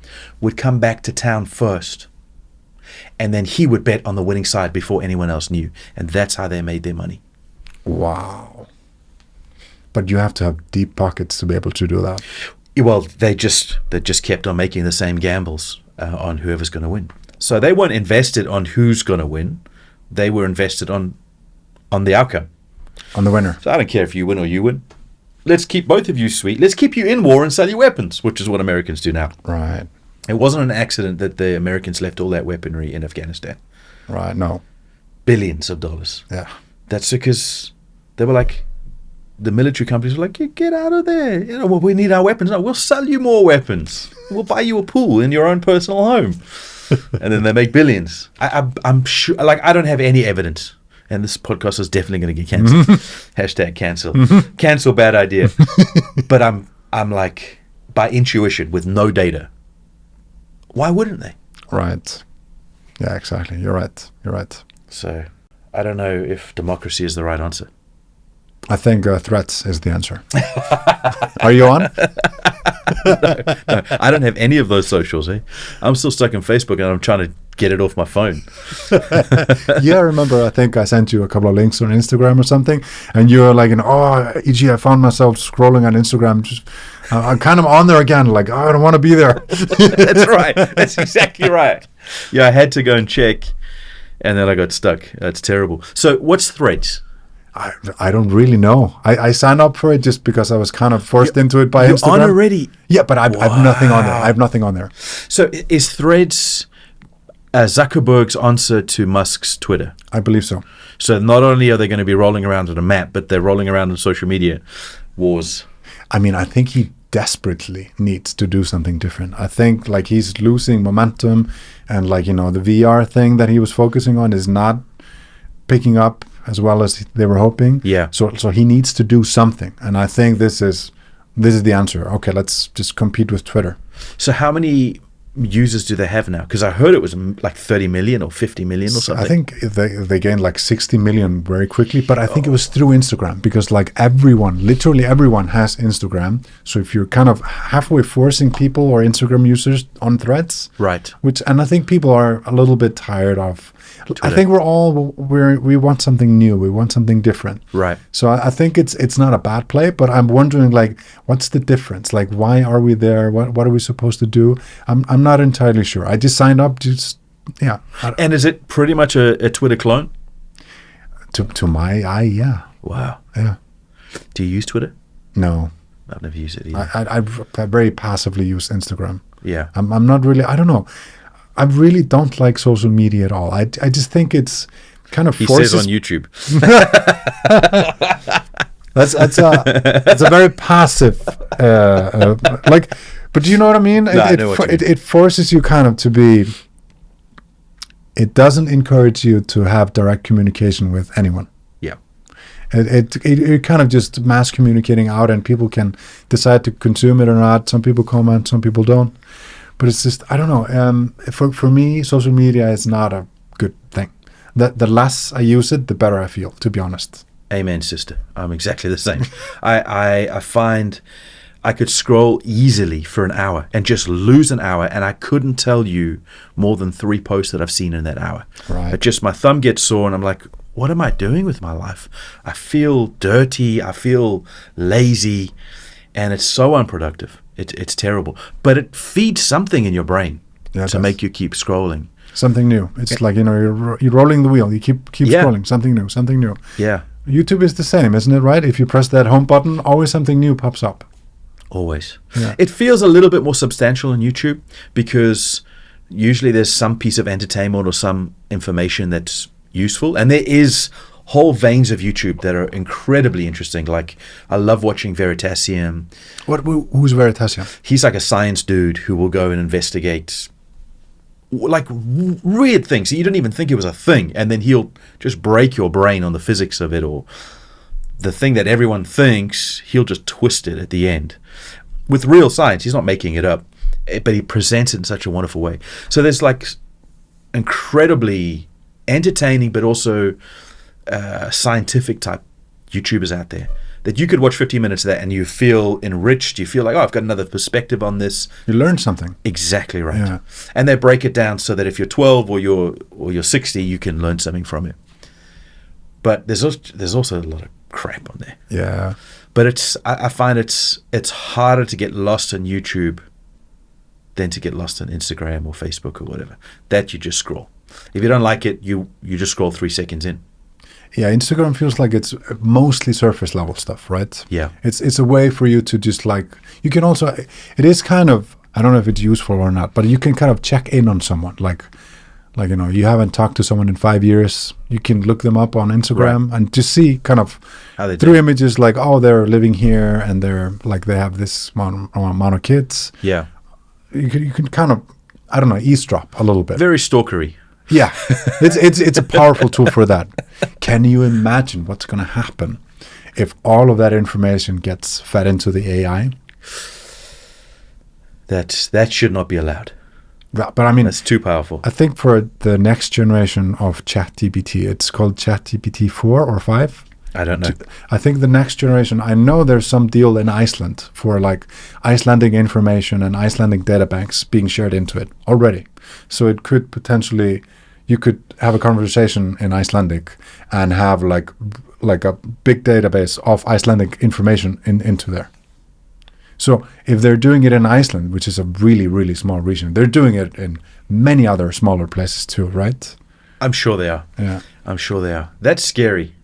[SPEAKER 1] would come back to town first. And then he would bet on the winning side before anyone else knew. And that's how they made their money.
[SPEAKER 2] Wow. But you have to have deep pockets to be able to do that.
[SPEAKER 1] Well, they just kept on making the same gambles on whoever's going to win. So they weren't invested on who's going to win. They were invested on the outcome.
[SPEAKER 2] On the winner.
[SPEAKER 1] So I don't care if you win or you win. Let's keep both of you sweet. Let's keep you in war and sell you weapons, which is what Americans do now.
[SPEAKER 2] Right.
[SPEAKER 1] It wasn't an accident that the Americans left all that weaponry in Afghanistan.
[SPEAKER 2] Right. No.
[SPEAKER 1] Billions of dollars.
[SPEAKER 2] Yeah.
[SPEAKER 1] That's because they were like, the military companies were like, get out of there. You know, well, we need our weapons. No, we'll sell you more weapons. We'll buy you a pool in your own personal home. And then they make billions. I'm sure, I don't have any evidence. And this podcast is definitely going to get cancelled. Hashtag cancel. Cancel, bad idea. But I'm like, by intuition, with no data, why wouldn't they?
[SPEAKER 2] Right. Yeah, exactly. You're right.
[SPEAKER 1] So I don't know if democracy is the right answer.
[SPEAKER 2] I think threats is the answer. Are you on?
[SPEAKER 1] No, I don't have any of those socials. I'm still stuck in Facebook and I'm trying to get it off my phone.
[SPEAKER 2] Yeah, I remember. I think I sent you a couple of links on Instagram or something, and you're like, E.g., I found myself scrolling on Instagram. Just, I'm kind of on there again. Like, I don't want to be there.
[SPEAKER 1] That's right. That's exactly right. Yeah, I had to go and check, and then I got stuck. That's terrible. So, what's Threads?
[SPEAKER 2] I don't really know. I signed up for it just because I was kind of forced into it by
[SPEAKER 1] You're
[SPEAKER 2] Instagram.
[SPEAKER 1] on already?
[SPEAKER 2] Yeah, but I've nothing on there. I have nothing on there.
[SPEAKER 1] So is Threads Zuckerberg's answer to Musk's Twitter?
[SPEAKER 2] I believe so.
[SPEAKER 1] So not only are they going to be rolling around on a map, but they're rolling around in social media wars.
[SPEAKER 2] I mean, I think he desperately needs to do something different. I think like he's losing momentum, and like, the VR thing that he was focusing on is not picking up as well as they were hoping.
[SPEAKER 1] Yeah.
[SPEAKER 2] So he needs to do something, and I think this is the answer. Okay, let's just compete with Twitter.
[SPEAKER 1] So how many users do they have now? Because I heard it was like 30 million or 50 million or something.
[SPEAKER 2] I think they gained like 60 million very quickly, but I think it was through Instagram, because like literally everyone has Instagram. So if you're kind of halfway forcing people or Instagram users on Threads,
[SPEAKER 1] right?
[SPEAKER 2] And I think people are a little bit tired of.
[SPEAKER 1] Twitter.
[SPEAKER 2] I think we want something new. We want something different.
[SPEAKER 1] Right.
[SPEAKER 2] So I think it's not a bad play, but I'm wondering like, what's the difference? Like, why are we there? What are we supposed to do? I'm not entirely sure. I just signed up. Yeah.
[SPEAKER 1] And is it pretty much a Twitter clone?
[SPEAKER 2] To my eye, yeah.
[SPEAKER 1] Wow.
[SPEAKER 2] Yeah.
[SPEAKER 1] Do you use Twitter?
[SPEAKER 2] No.
[SPEAKER 1] I've never used it either.
[SPEAKER 2] I very passively use Instagram.
[SPEAKER 1] Yeah.
[SPEAKER 2] I'm not really. I don't know. I really don't like social media at all. I just think it's kind of forces.
[SPEAKER 1] He says on YouTube.
[SPEAKER 2] That's a very passive like. But do you know what I mean?
[SPEAKER 1] No, I know what you mean.
[SPEAKER 2] It forces you kind of to be. It doesn't encourage you to have direct communication with anyone.
[SPEAKER 1] Yeah.
[SPEAKER 2] It kind of just mass communicating out, and people can decide to consume it or not. Some people comment, some people don't. But it's just, I don't know. For me, social media is not a good thing. The less I use it, the better I feel, to be honest.
[SPEAKER 1] Amen, sister. I'm exactly the same. I find I could scroll easily for an hour and just lose an hour, and I couldn't tell you more than 3 posts that I've seen in that hour.
[SPEAKER 2] Right.
[SPEAKER 1] But just my thumb gets sore, and I'm like, what am I doing with my life? I feel dirty. I feel lazy, and it's so unproductive. It's terrible. But it feeds something in your brain to make you keep scrolling.
[SPEAKER 2] Something new. It's like, you're rolling the wheel. You keep scrolling. Something new.
[SPEAKER 1] Yeah.
[SPEAKER 2] YouTube is the same, isn't it, right? If you press that home button, always something new pops up.
[SPEAKER 1] Always.
[SPEAKER 2] Yeah.
[SPEAKER 1] It feels a little bit more substantial on YouTube because usually there's some piece of entertainment or some information that's useful. And there is whole veins of YouTube that are incredibly interesting. Like, I love watching Veritasium.
[SPEAKER 2] Who's Veritasium?
[SPEAKER 1] He's like a science dude who will go and investigate like weird things you don't even think it was a thing, and then he'll just break your brain on the physics of it, or the thing that everyone thinks, he'll just twist it at the end with real science. He's not making it up, but he presents it in such a wonderful way. So there's like incredibly entertaining but also scientific type YouTubers out there that you could watch 15 minutes of that and you feel enriched. You feel like, oh, I've got another perspective on this.
[SPEAKER 2] You learn something.
[SPEAKER 1] Exactly right.
[SPEAKER 2] Yeah.
[SPEAKER 1] And they break it down so that if you're 12 or you're 60, you can learn something from it. But there's also a lot of crap on there.
[SPEAKER 2] Yeah.
[SPEAKER 1] But I find it's harder to get lost on YouTube than to get lost on Instagram or Facebook or whatever. That you just scroll. If you don't like it, you just scroll 3 seconds in.
[SPEAKER 2] Yeah, Instagram feels like it's mostly surface level stuff, right?
[SPEAKER 1] Yeah.
[SPEAKER 2] It's a way for you to just like, you can also, it is kind of, I don't know if it's useful or not, but you can kind of check in on someone. Like you haven't talked to someone in 5 years. You can look them up on Instagram and just see kind of through images like, oh, they're living here and they're like, they have this amount of kids.
[SPEAKER 1] Yeah.
[SPEAKER 2] You can kind of, I don't know, eavesdrop a little bit.
[SPEAKER 1] Very stalkery.
[SPEAKER 2] Yeah, it's a powerful tool for that. Can you imagine what's going to happen if all of that information gets fed into the AI?
[SPEAKER 1] That should not be allowed.
[SPEAKER 2] But I mean,
[SPEAKER 1] that's too powerful.
[SPEAKER 2] I think for the next generation of ChatGPT, it's called ChatGPT 4 or 5.
[SPEAKER 1] I don't know.
[SPEAKER 2] I think the next generation, I know there's some deal in Iceland for like Icelandic information and Icelandic databanks being shared into it already. So it could potentially, you could have a conversation in Icelandic and have like a big database of Icelandic information into there. So if they're doing it in Iceland, which is a really, really small region, they're doing it in many other smaller places too, right?
[SPEAKER 1] I'm sure they are.
[SPEAKER 2] Yeah.
[SPEAKER 1] I'm sure they are. That's scary.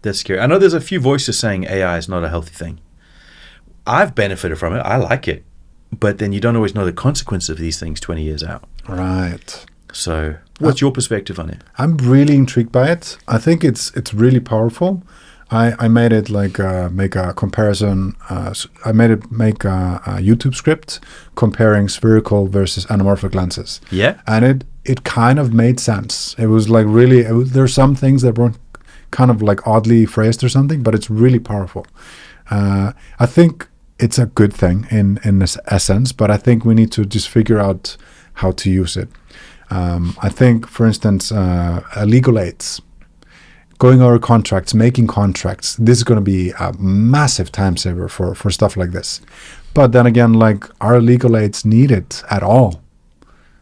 [SPEAKER 1] That's scary. I know there's a few voices saying AI is not a healthy thing. I've benefited from it. I like it. But then you don't always know the consequence of these things 20 years out.
[SPEAKER 2] Right.
[SPEAKER 1] So what's your perspective on it?
[SPEAKER 2] I'm really intrigued by it. I think it's really powerful. I made it like make a comparison. I made it make a YouTube script comparing spherical versus anamorphic lenses.
[SPEAKER 1] Yeah.
[SPEAKER 2] And it kind of made sense. It was like really, there's some things that weren't kind of like oddly phrased or something, but it's really powerful. I think it's a good thing in this essence, but I think we need to just figure out how to use it. I think, for instance, legal aids, going over contracts, making contracts, this is going to be a massive time saver for stuff like this. But then again, like, are legal aids needed at all?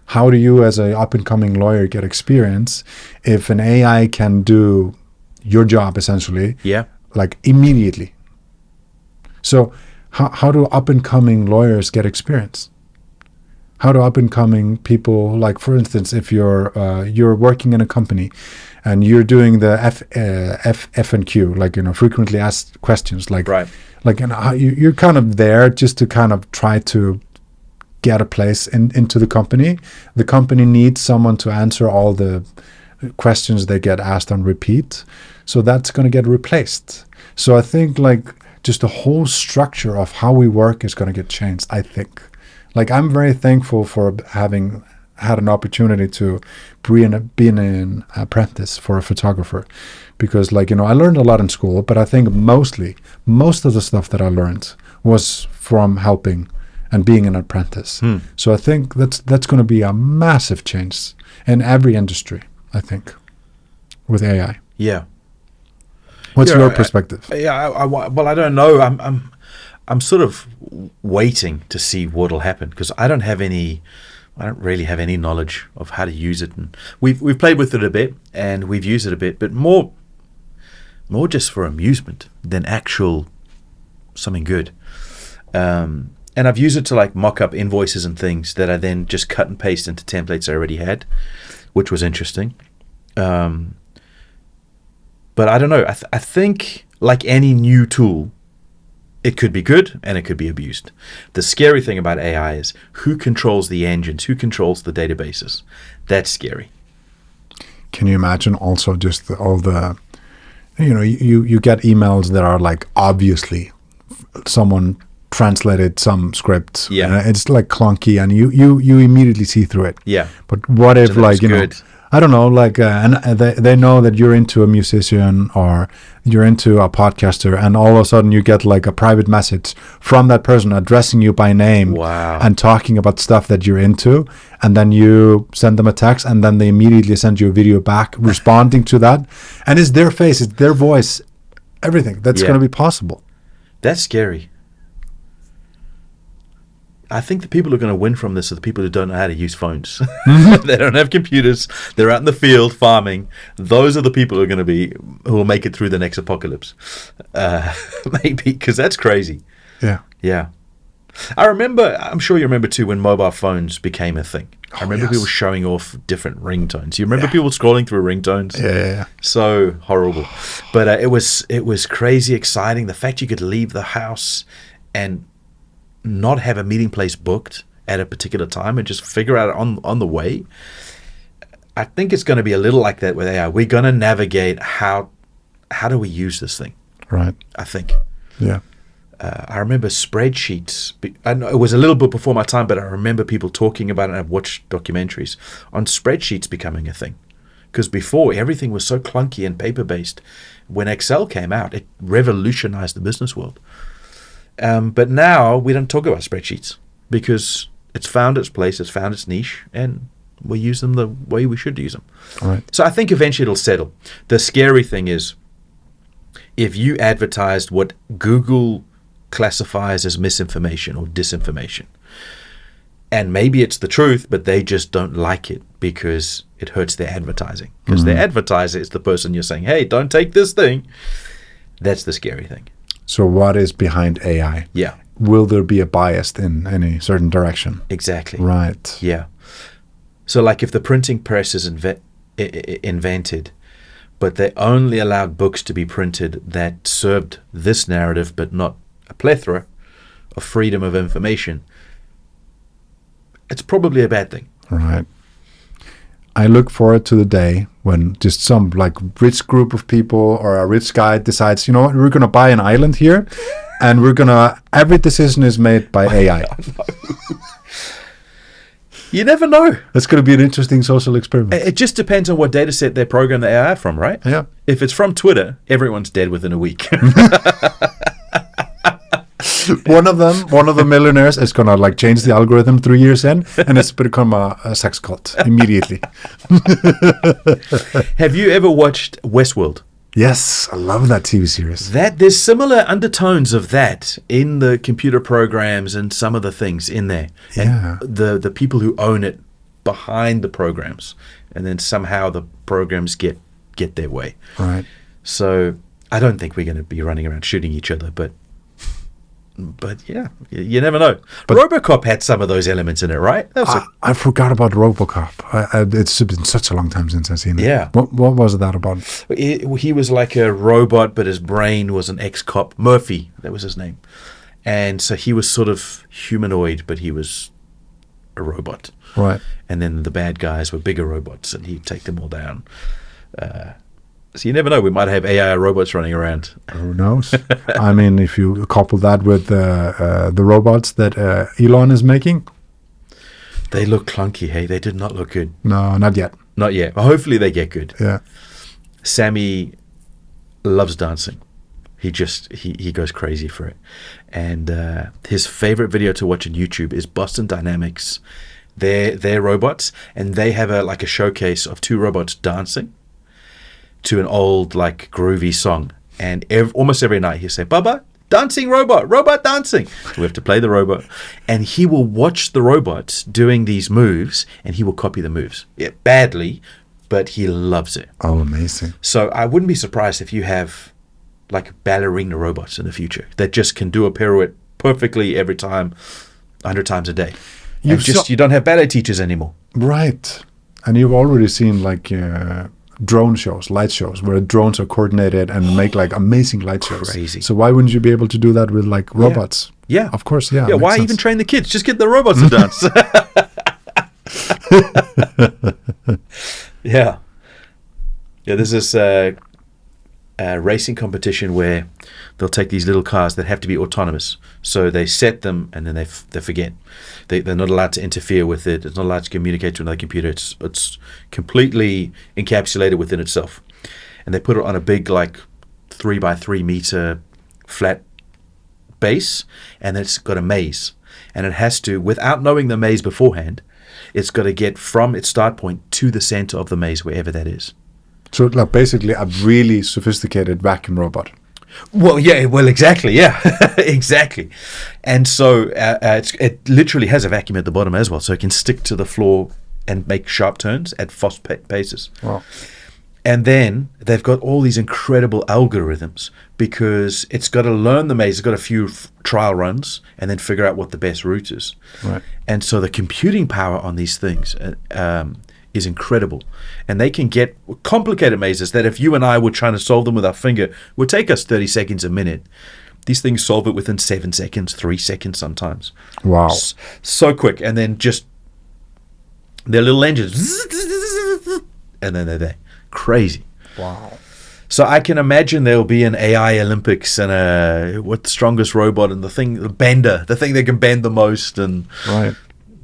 [SPEAKER 2] How do you, as an up-and-coming lawyer, get experience if an AI can do your job, essentially, like immediately? So how do up-and-coming lawyers get experience? How do up-and-coming people, like, for instance, if you're working in a company and you're doing the F&Q, like, frequently asked questions, like, like, you're kind of there just to kind of try to get a place into the company. The company needs someone to answer all the questions they get asked on repeat. So that's going to get replaced. So I think, like, just the whole structure of how we work is going to get changed, I think. Like, I'm very thankful for having had an opportunity to be an apprentice for a photographer, because, like, I learned a lot in school, but I think most of the stuff that I learned was from helping and being an apprentice. So I think that's going to be a massive change in every industry, I think, with AI.
[SPEAKER 1] Yeah.
[SPEAKER 2] What's your perspective?
[SPEAKER 1] Well, I don't know. I'm sort of waiting to see what'll happen because I don't really have any knowledge of how to use it. And we've played with it a bit and we've used it a bit, but more just for amusement than actual something good. And I've used it to like mock up invoices and things that I then just cut and paste into templates I already had, which was interesting. But I don't know. I think like any new tool, it could be good and it could be abused. The scary thing about AI is who controls the engines, who controls the databases. That's scary.
[SPEAKER 2] Can you imagine also just all the, you get emails that are like obviously someone translated some script.
[SPEAKER 1] Yeah.
[SPEAKER 2] And it's like clunky and you immediately see through it.
[SPEAKER 1] Yeah.
[SPEAKER 2] But what if
[SPEAKER 1] So
[SPEAKER 2] like,
[SPEAKER 1] good.
[SPEAKER 2] I don't know, like, and they know that you're into a musician or you're into a podcaster, and all of a sudden you get like a private message from that person addressing you by name.
[SPEAKER 1] Wow.
[SPEAKER 2] And talking about stuff that you're into, and then you send them a text, and then they immediately send you a video back responding to that, and it's their face, it's their voice, everything that's going to be possible.
[SPEAKER 1] That's scary. I think the people who are going to win from this are the people who don't know how to use phones. They don't have computers. They're out in the field farming. Those are the people who will make it through the next apocalypse. Maybe, because that's crazy.
[SPEAKER 2] Yeah.
[SPEAKER 1] Yeah. I'm sure you remember too when mobile phones became a thing. I remember people showing off different ringtones. You remember people scrolling through ringtones?
[SPEAKER 2] Yeah.
[SPEAKER 1] So horrible. But it was crazy exciting. The fact you could leave the house and not have a meeting place booked at a particular time and just figure out on the way. I think it's going to be a little like that with AI. We're going to navigate how do we use this thing?
[SPEAKER 2] Right.
[SPEAKER 1] I think.
[SPEAKER 2] Yeah.
[SPEAKER 1] I remember spreadsheets. I know it was a little bit before my time, but I remember people talking about it, and I've watched documentaries on spreadsheets becoming a thing. Because before, everything was so clunky and paper-based. When Excel came out, it revolutionized the business world. But now we don't talk about spreadsheets because it's found its place, it's found its niche, and we use them the way we should use them.
[SPEAKER 2] All right.
[SPEAKER 1] So I think eventually it'll settle. The scary thing is if you advertised what Google classifies as misinformation or disinformation, and maybe it's the truth, but they just don't like it because it hurts their advertising. Because their advertiser is the person you're saying, hey, don't take this thing. That's the scary thing.
[SPEAKER 2] So what is behind AI?
[SPEAKER 1] Yeah.
[SPEAKER 2] Will there be a bias in any certain direction?
[SPEAKER 1] Exactly.
[SPEAKER 2] Right.
[SPEAKER 1] Yeah. So like if the printing press is invented, but they only allowed books to be printed that served this narrative, but not a plethora of freedom of information, it's probably a bad thing.
[SPEAKER 2] Right. I look forward to the day when just some like rich group of people or a rich guy decides, you know what, we're going to buy an island here and every decision is made by AI.
[SPEAKER 1] You never know.
[SPEAKER 2] That's going to be an interesting social experiment.
[SPEAKER 1] It just depends on what data set they program the AI from, right?
[SPEAKER 2] Yeah.
[SPEAKER 1] If it's from Twitter, everyone's dead within a week.
[SPEAKER 2] One of the millionaires is gonna like change the algorithm 3 years in, and it's become a sex cult immediately.
[SPEAKER 1] Have you ever watched Westworld?
[SPEAKER 2] Yes, I love that TV series.
[SPEAKER 1] There's similar undertones of that in the computer programs and some of the things in there.
[SPEAKER 2] Yeah.
[SPEAKER 1] And the people who own it behind the programs, and then somehow the programs get their way.
[SPEAKER 2] Right.
[SPEAKER 1] So I don't think we're going to be running around shooting each other, but yeah, you never know. But RoboCop had some of those elements in it, right?
[SPEAKER 2] I forgot about RoboCop. It's been such a long time since I've seen it.
[SPEAKER 1] Yeah.
[SPEAKER 2] What was that about?
[SPEAKER 1] He was like a robot, but his brain was an ex-cop. Murphy, that was his name. And so he was sort of humanoid, but he was a robot.
[SPEAKER 2] Right.
[SPEAKER 1] And then the bad guys were bigger robots, and he'd take them all down. So you never know. We might have AI robots running around.
[SPEAKER 2] Who knows? I mean, if you couple that with the robots that Elon is making.
[SPEAKER 1] They look clunky, hey? They did not look good.
[SPEAKER 2] No, not yet.
[SPEAKER 1] Not yet. Well, hopefully they get good.
[SPEAKER 2] Yeah.
[SPEAKER 1] Sammy loves dancing. He goes crazy for it. And his favorite video to watch on YouTube is Boston Dynamics. They're robots, and they have a showcase of two robots dancing to an old like groovy song, And almost every night he'll say, Bubba, dancing robot dancing. So we have to play the robot. And he will watch the robots doing these moves, and he will copy the moves. Yeah, badly, but he loves it.
[SPEAKER 2] Oh, amazing.
[SPEAKER 1] So I wouldn't be surprised if you have like ballerina robots in the future that just can do a pirouette perfectly every time, 100 times a day. You don't have ballet teachers anymore.
[SPEAKER 2] Right. And you've already seen like drone shows, light shows, where drones are coordinated and make like amazing light shows.
[SPEAKER 1] Crazy.
[SPEAKER 2] So why wouldn't you be able to do that with like robots?
[SPEAKER 1] Yeah.
[SPEAKER 2] Of course, yeah.
[SPEAKER 1] Yeah, why even train the kids? Just get the robots to dance. Yeah. Yeah, there's this racing competition where they'll take these little cars that have to be autonomous. So they set them and then they forget. They're not allowed to interfere with it. It's not allowed to communicate to another computer. It's completely encapsulated within itself. And they put it on a big, like, 3x3 meter flat base, and it's got a maze. And it has to, without knowing the maze beforehand, it's got to get from its start point to the center of the maze, wherever that is.
[SPEAKER 2] So like basically a really sophisticated vacuum robot.
[SPEAKER 1] Well, yeah, exactly, yeah, exactly. And so it literally has a vacuum at the bottom as well, so it can stick to the floor and make sharp turns at fast paces.
[SPEAKER 2] Wow.
[SPEAKER 1] And then they've got all these incredible algorithms because it's got to learn the maze. It's got a few trial runs and then figure out what the best route is.
[SPEAKER 2] Right.
[SPEAKER 1] And so the computing power on these things is incredible. And they can get complicated mazes that if you and I were trying to solve them with our finger, would take us 30 seconds a minute. These things solve it within 7 seconds, 3 seconds sometimes.
[SPEAKER 2] Wow.
[SPEAKER 1] So quick. And then just their little engines, and then they're there. Crazy.
[SPEAKER 2] Wow.
[SPEAKER 1] So I can imagine there'll be an AI Olympics and what's the strongest robot and the thing that can bend the most, and
[SPEAKER 2] right.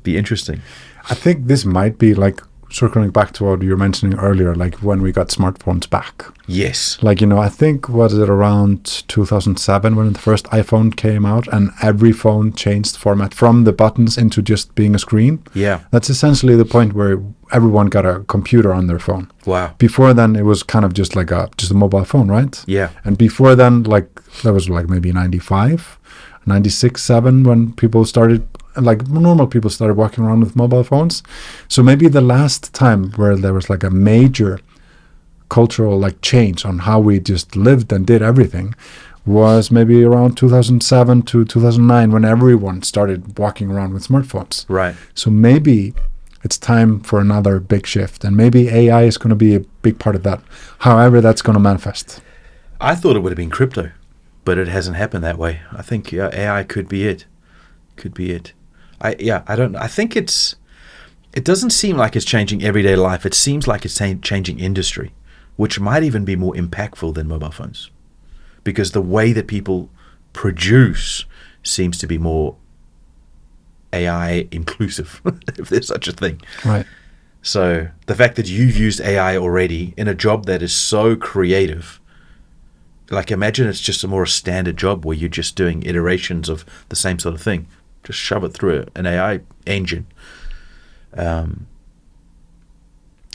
[SPEAKER 1] Be interesting.
[SPEAKER 2] I think this might be like circling back to what you were mentioning earlier, like when we got smartphones back.
[SPEAKER 1] Yes.
[SPEAKER 2] Like, I think, was it around 2007 when the first iPhone came out and every phone changed format from the buttons into just being a screen?
[SPEAKER 1] Yeah.
[SPEAKER 2] That's essentially the point where everyone got a computer on their phone.
[SPEAKER 1] Wow.
[SPEAKER 2] Before then, it was kind of just like just a mobile phone, right?
[SPEAKER 1] Yeah.
[SPEAKER 2] And before then, like, that was like maybe 95, 96, 7 when people started, like normal people started walking around with mobile phones. So maybe the last time where there was like a major cultural like change on how we just lived and did everything was maybe around 2007 to 2009 when everyone started walking around with smartphones.
[SPEAKER 1] Right.
[SPEAKER 2] So maybe it's time for another big shift, and maybe AI is going to be a big part of that, however that's going to manifest.
[SPEAKER 1] I thought it would have been crypto, but it hasn't happened that way. I think AI could be it. I think it doesn't seem like it's changing everyday life. It seems like it's changing industry, which might even be more impactful than mobile phones, because the way that people produce seems to be more AI inclusive, if there's such a thing.
[SPEAKER 2] Right.
[SPEAKER 1] So the fact that you've used AI already in a job that is so creative, like imagine it's just a more standard job where you're just doing iterations of the same sort of thing. Just shove it through an AI engine.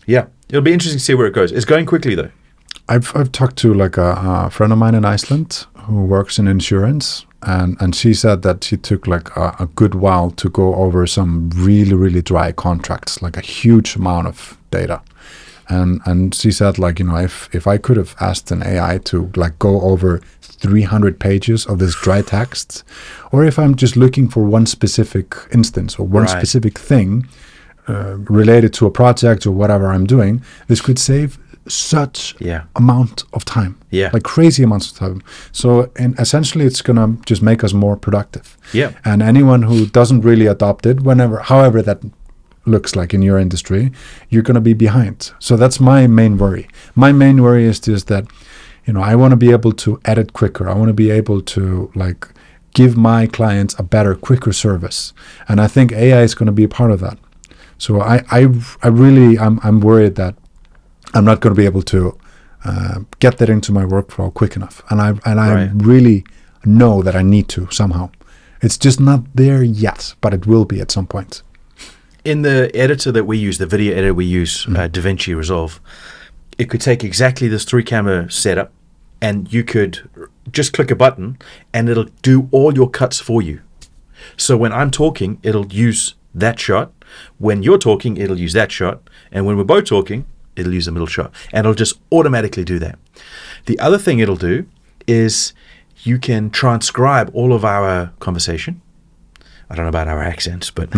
[SPEAKER 1] Yeah, it'll be interesting to see where it goes. It's going quickly though.
[SPEAKER 2] I've talked to like a friend of mine in Iceland who works in insurance, and she said that she took like a good while to go over some really, really dry contracts, like a huge amount of data. And she said, like, if I could have asked an AI to like go over 300 pages of this dry text, or if I'm just looking for one specific instance or one specific thing related to a project or whatever I'm doing, this could save such amount of time, like crazy amounts of time. So essentially it's gonna just make us more productive.
[SPEAKER 1] Yeah.
[SPEAKER 2] And anyone who doesn't really adopt it, however that looks like in your industry, you're going to be behind. So that's my main worry. My main worry is just that, I want to be able to edit quicker. I want to be able to like give my clients a better, quicker service. And I think AI is going to be a part of that. So I'm worried that I'm not going to be able to get that into my workflow quick enough. And I really know that I need to somehow. It's just not there yet, but it will be at some point.
[SPEAKER 1] In the editor that we use, the video editor we use, DaVinci Resolve, it could take exactly this 3-camera setup and you could just click a button and it'll do all your cuts for you. So when I'm talking, it'll use that shot. When you're talking, it'll use that shot. And when we're both talking, it'll use the middle shot. And it'll just automatically do that. The other thing it'll do is you can transcribe all of our conversation. I don't know about our accents, but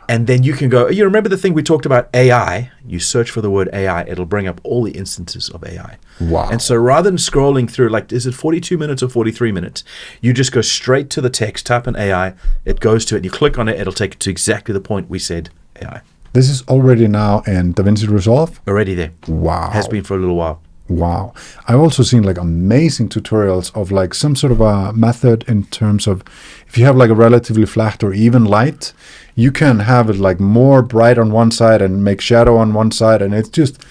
[SPEAKER 1] and then you can go, you remember the thing we talked about AI? You search for the word AI, it'll bring up all the instances of AI.
[SPEAKER 2] Wow.
[SPEAKER 1] And so rather than scrolling through, like, is it 42 minutes or 43 minutes? You just go straight to the text, type in AI, it goes to it, you click on it, it'll take it to exactly the point we said AI.
[SPEAKER 2] This is already now in DaVinci Resolve?
[SPEAKER 1] Already there.
[SPEAKER 2] Wow.
[SPEAKER 1] Has been for a little while.
[SPEAKER 2] Wow. I've also seen like amazing tutorials of like some sort of a method in terms of if you have like a relatively flat or even light, you can have it like more bright on one side and make shadow on one side. And it's just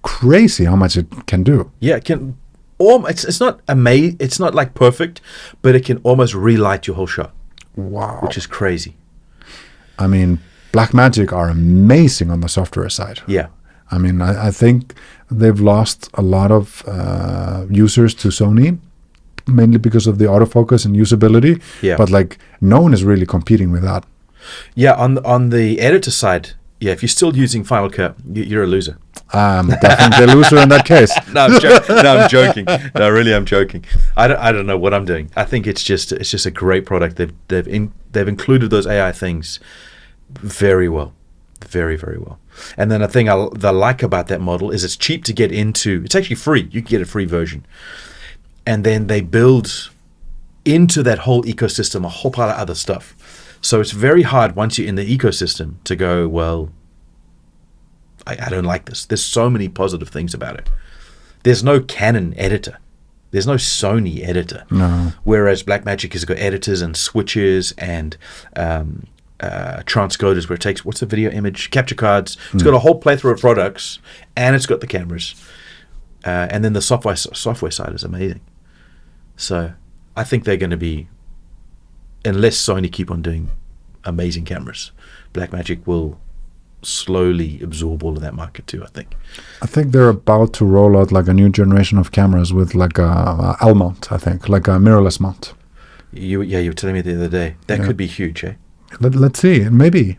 [SPEAKER 2] crazy how much it can do.
[SPEAKER 1] Yeah, it can. It's not amazing. It's not like perfect, but it can almost relight your whole shot.
[SPEAKER 2] Wow.
[SPEAKER 1] Which is crazy.
[SPEAKER 2] I mean, Blackmagic are amazing on the software side.
[SPEAKER 1] Yeah.
[SPEAKER 2] I mean, I think they've lost a lot of users to Sony, mainly because of the autofocus and usability.
[SPEAKER 1] Yeah.
[SPEAKER 2] But like, no one is really competing with that.
[SPEAKER 1] Yeah, on the editor side, yeah, if you're still using Final Cut, you're a loser.
[SPEAKER 2] Definitely a loser in that case.
[SPEAKER 1] No, I'm joking. No, really, I'm joking. I don't know what I'm doing. I think it's just a great product. They've included those AI things very well, very, very well. And then the thing I like about that model is it's cheap to get into. It's actually free. You can get a free version. And then they build into that whole ecosystem a whole pile of other stuff. So it's very hard once you're in the ecosystem to go, well, I don't like this. There's so many positive things about it. There's no Canon editor. There's no Sony editor.
[SPEAKER 2] No.
[SPEAKER 1] Whereas Blackmagic has got editors and switches and transcoders where it takes, what's the video image? Capture cards. It's got a whole plethora of products and it's got the cameras. And then the software side is amazing. So I think they're going to be, unless Sony keep on doing amazing cameras, Blackmagic will slowly absorb all of that market too, I think.
[SPEAKER 2] I think they're about to roll out like a new generation of cameras with like a L mount, I think, like a mirrorless mount.
[SPEAKER 1] You were telling me the other day. That could be huge, eh?
[SPEAKER 2] Let's see. Maybe.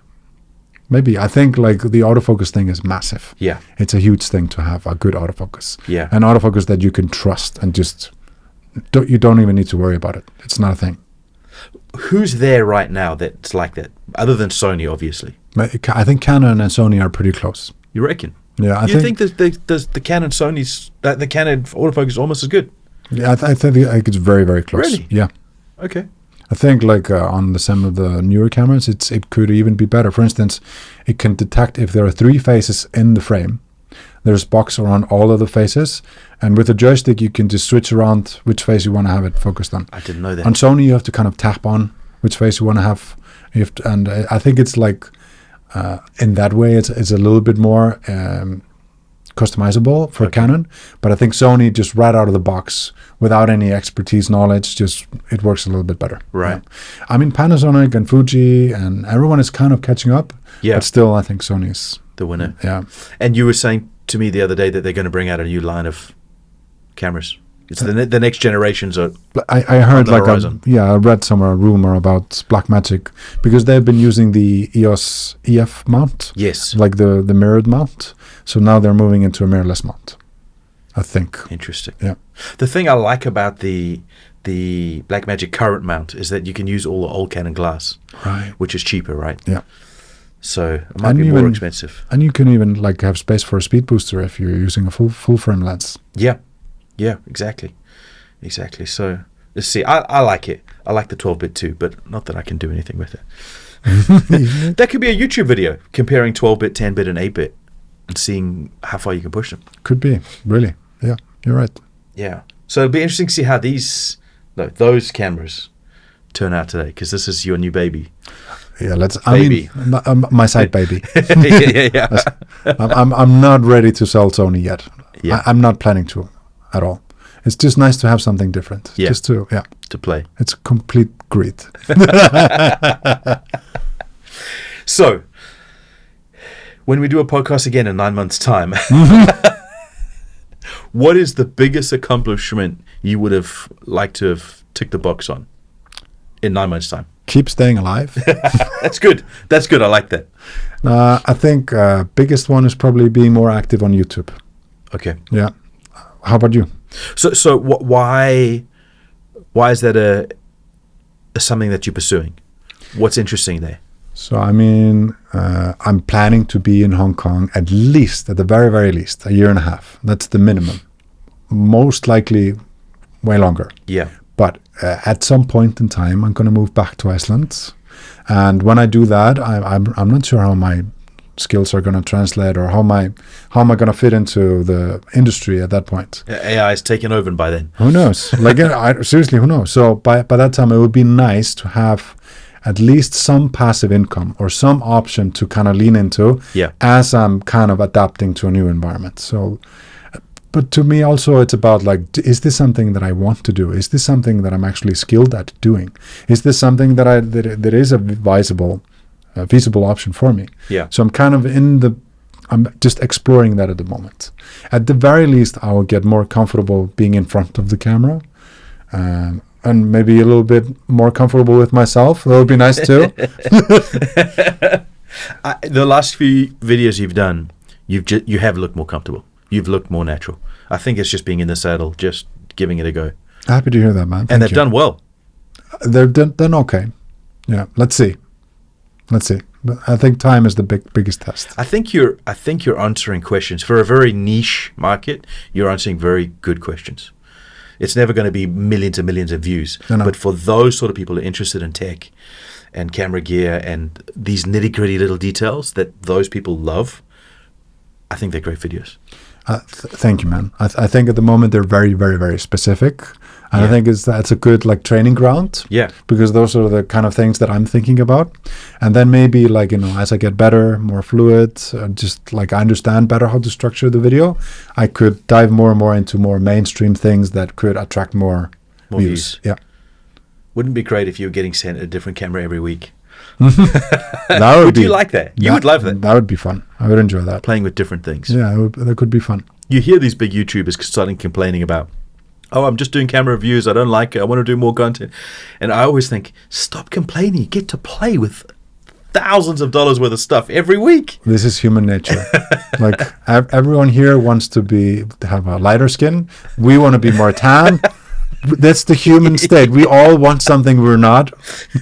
[SPEAKER 2] I think like the autofocus thing is massive.
[SPEAKER 1] Yeah.
[SPEAKER 2] It's a huge thing to have a good autofocus.
[SPEAKER 1] Yeah.
[SPEAKER 2] An autofocus that you can trust and just you don't even need to worry about it. It's not a thing.
[SPEAKER 1] Who's there right now that's like that? Other than Sony, obviously.
[SPEAKER 2] I think Canon and Sony are pretty close.
[SPEAKER 1] You reckon?
[SPEAKER 2] Yeah, I
[SPEAKER 1] think. You think that the Canon Sony's the Canon autofocus is almost as good?
[SPEAKER 2] Yeah, I think it's very, very close.
[SPEAKER 1] Really?
[SPEAKER 2] Yeah.
[SPEAKER 1] Okay.
[SPEAKER 2] I think like on some of the newer cameras, it could even be better. For instance, it can detect if there are 3 faces in the frame. There's box around all of the faces, and with the joystick you can just switch around which face you want to have it focused on.
[SPEAKER 1] I didn't know that.
[SPEAKER 2] On Sony, you have to kind of tap on which face you want to have. And I think it's like in that way, it's a little bit more customizable for Canon, but I think Sony just right out of the box without any expertise knowledge, just it works a little bit better.
[SPEAKER 1] Right.
[SPEAKER 2] Yeah. I mean, Panasonic and Fuji and everyone is kind of catching up.
[SPEAKER 1] Yeah.
[SPEAKER 2] But still, I think Sony's
[SPEAKER 1] the winner.
[SPEAKER 2] Yeah.
[SPEAKER 1] And you were saying to me the other day that they're going to bring out a new line of cameras. It's the next generations are.
[SPEAKER 2] I heard like I read somewhere a rumor about Blackmagic because they've been using the EOS EF mount.
[SPEAKER 1] Yes.
[SPEAKER 2] Like the mirrored mount. So now they're moving into a mirrorless mount, I think.
[SPEAKER 1] Interesting.
[SPEAKER 2] Yeah.
[SPEAKER 1] The thing I like about the Blackmagic current mount is that you can use all the old Canon glass,
[SPEAKER 2] right?
[SPEAKER 1] Which is cheaper, right?
[SPEAKER 2] Yeah.
[SPEAKER 1] So it might be more expensive.
[SPEAKER 2] And you can even like have space for a speed booster if you're using a full frame lens.
[SPEAKER 1] Yeah. Yeah, exactly. So let's see. I like it. I like the 12-bit too, but not that I can do anything with it. That could be a YouTube video comparing 12-bit, 10-bit, and 8-bit and seeing how far you can push them.
[SPEAKER 2] Could be, really. Yeah, you're right.
[SPEAKER 1] Yeah. So it'll be interesting to see how those cameras turn out today, because this is your new baby.
[SPEAKER 2] Yeah,
[SPEAKER 1] Baby.
[SPEAKER 2] I mean, my side baby.
[SPEAKER 1] yeah.
[SPEAKER 2] I'm not ready to sell Sony yet.
[SPEAKER 1] Yeah.
[SPEAKER 2] I'm not planning to at all. It's just nice to have something different.
[SPEAKER 1] Yeah.
[SPEAKER 2] Just to
[SPEAKER 1] play.
[SPEAKER 2] It's complete greed.
[SPEAKER 1] So, when we do a podcast again in 9 months' time, What is the biggest accomplishment you would have liked to have ticked the box on in 9 months' time?
[SPEAKER 2] Keep staying alive.
[SPEAKER 1] That's good. That's good. I like that.
[SPEAKER 2] I think biggest one is probably being more active on YouTube.
[SPEAKER 1] Okay.
[SPEAKER 2] Yeah. How about you?
[SPEAKER 1] So why is that something that you're pursuing? What's interesting there?
[SPEAKER 2] So, I mean, I'm planning to be in Hong Kong at the very, very least, a year and a half. That's the minimum. Most likely way longer.
[SPEAKER 1] Yeah.
[SPEAKER 2] But at some point in time, I'm going to move back to Iceland. And when I do that, I'm not sure how my skills are going to translate or how am I going to fit into the industry at that point.
[SPEAKER 1] AI is taken over by then.
[SPEAKER 2] Who knows? Like, seriously, who knows? So by that time, it would be nice to have at least some passive income or some option to kind of lean into as I'm kind of adapting to a new environment. So, but to me also, it's about like, is this something that I want to do? Is this something that I'm actually skilled at doing? Is this something that is a feasible option for me?
[SPEAKER 1] Yeah.
[SPEAKER 2] So I'm kind of I'm just exploring that at the moment. At the very least, I will get more comfortable being in front of the camera. And maybe a little bit more comfortable with myself. That would be nice too.
[SPEAKER 1] The last few videos you've done, you have looked more comfortable. You've looked more natural. I think it's just being in the saddle, just giving it a go.
[SPEAKER 2] Happy to hear that, man.
[SPEAKER 1] And they've done well.
[SPEAKER 2] They've done okay. Yeah, let's see. But I think time is the biggest test.
[SPEAKER 1] I think you're answering questions for a very niche market. You're answering very good questions. It's never going to be millions and millions of views.
[SPEAKER 2] No.
[SPEAKER 1] But for those sort of people who are interested in tech and camera gear and these nitty-gritty little details that those people love, I think they're great videos.
[SPEAKER 2] Thank you, man. I think at the moment they're very, very, very specific. And I think that's a good like training ground.
[SPEAKER 1] Yeah.
[SPEAKER 2] Because those are the kind of things that I'm thinking about. And then maybe like, as I get better, more fluid, just like I understand better how to structure the video, I could dive more and more into more mainstream things that could attract more views. Yeah.
[SPEAKER 1] Wouldn't it be great if you were getting sent a different camera every week?
[SPEAKER 2] That would
[SPEAKER 1] you like that? You would love that.
[SPEAKER 2] That would be fun. I would enjoy that.
[SPEAKER 1] Playing with different things.
[SPEAKER 2] Yeah, that could be fun.
[SPEAKER 1] You hear these big YouTubers starting complaining about, I'm just doing camera reviews. I don't like it. I want to do more content. And I always think, stop complaining. You get to play with thousands of dollars worth of stuff every week.
[SPEAKER 2] This is human nature. Like everyone here wants to have a lighter skin. We want to be more tan. That's the human state. We all want something we're not.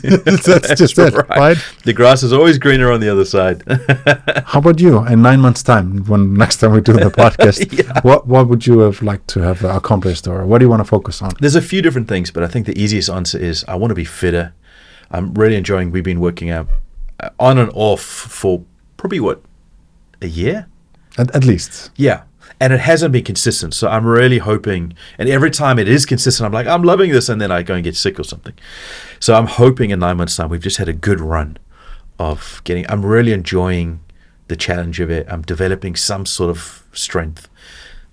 [SPEAKER 2] That's just it, right?
[SPEAKER 1] The grass is always greener on the other side.
[SPEAKER 2] How about you? In 9 months' time, when next time we do the podcast, what would you have liked to have accomplished, or what do you want to focus on?
[SPEAKER 1] There's a few different things, but I think the easiest answer is I want to be fitter. I'm really enjoying. We've been working out on and off for probably a year,
[SPEAKER 2] at least.
[SPEAKER 1] Yeah. And it hasn't been consistent. So I'm really hoping, and every time it is consistent, I'm like, I'm loving this, and then I go and get sick or something. So I'm hoping in 9 months' time, we've just had a good run of I'm really enjoying the challenge of it. I'm developing some sort of strength.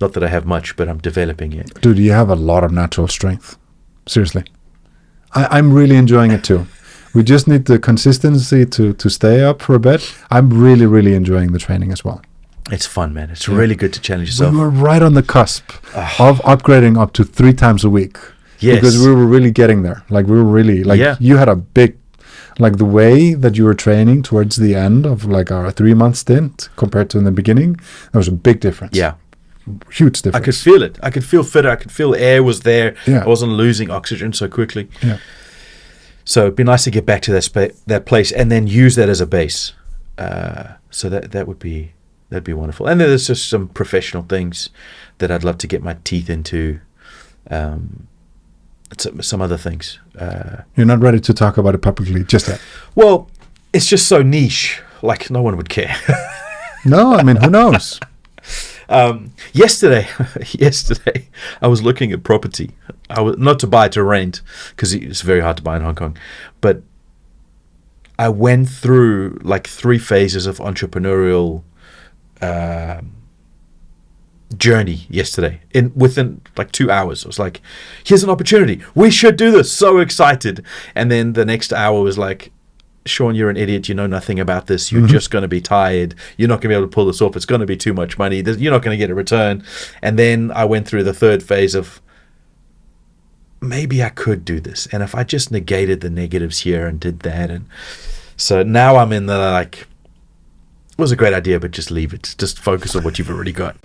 [SPEAKER 1] Not that I have much, but I'm developing it.
[SPEAKER 2] Dude, you have a lot of natural strength. Seriously. I'm really enjoying it too. We just need the consistency to stay up for a bit. I'm really, really enjoying the training as well.
[SPEAKER 1] It's fun, man. It's really good to challenge yourself.
[SPEAKER 2] We were right on the cusp of upgrading up to 3 times a week.
[SPEAKER 1] Yes.
[SPEAKER 2] Because we were really getting there. Like, we were really, you had a big, like, the way that you were training towards the end of, like, our 3-month stint compared to in the beginning, there was a big difference.
[SPEAKER 1] Yeah.
[SPEAKER 2] Huge difference.
[SPEAKER 1] I could feel it. I could feel fitter. I could feel the air was there.
[SPEAKER 2] Yeah.
[SPEAKER 1] I wasn't losing oxygen so quickly.
[SPEAKER 2] Yeah.
[SPEAKER 1] So it'd be nice to get back to that place and then use that as a base. So that would be... That'd be wonderful. And then there's just some professional things that I'd love to get my teeth into. Some other things.
[SPEAKER 2] You're not ready to talk about it publicly just yet?
[SPEAKER 1] Well, it's just so niche. Like, no one would care.
[SPEAKER 2] No, I mean, who knows?
[SPEAKER 1] Yesterday, I was looking at property. Not to buy, to rent, because it's very hard to buy in Hong Kong. But I went through like 3 phases of entrepreneurial journey yesterday within like 2 hours. I was like, here's an opportunity, we should do this, so excited. And then the next hour was like, Sean, you're an idiot. You know nothing about this. You're just going to be tired. You're not going to be able to pull this off. It's going to be too much money. You're not going to get a return. And then I went through the third phase of maybe I could do this. And if I just negated the negatives here and did that. And so now I'm in the like, it was a great idea, but just leave it. Just focus on what you've already got.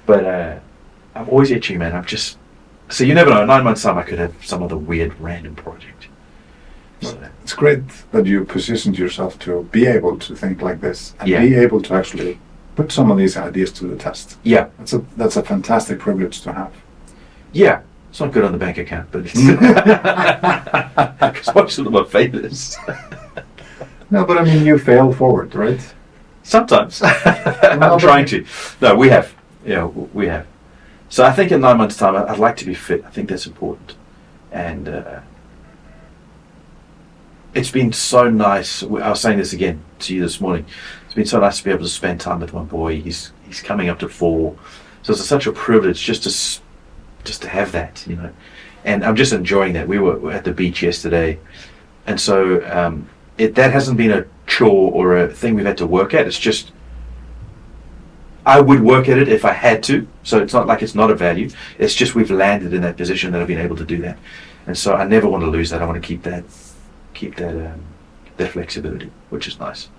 [SPEAKER 1] But I'm always itchy, man. So you never know. In 9 months' time, I could have some other weird, random project. So,
[SPEAKER 2] it's great that you positioned yourself to be able to think like this and
[SPEAKER 1] Yeah.
[SPEAKER 2] be able to actually put some of these ideas to the test.
[SPEAKER 1] yeah.
[SPEAKER 2] That's a fantastic privilege to have.
[SPEAKER 1] Yeah. It's not good on the bank account, but it's because most of them are failures.
[SPEAKER 2] No, but I mean, you fail forward, right?
[SPEAKER 1] Sometimes. I'm trying to. No, we have. Yeah, we have. So I think in 9 months' time, I'd like to be fit. I think that's important. And it's been so nice. I was saying this again to you this morning. It's been so nice to be able to spend time with my boy. He's coming up to 4. So it's such a privilege just to have that, you know. And I'm just enjoying that. We were at the beach yesterday. And so that hasn't been a chore or a thing we've had to work at. It's just, I would work at it if I had to. So it's not like it's not a value. It's just we've landed in that position that I've been able to do that. And so I never want to lose that. I want to keep that flexibility, which is nice.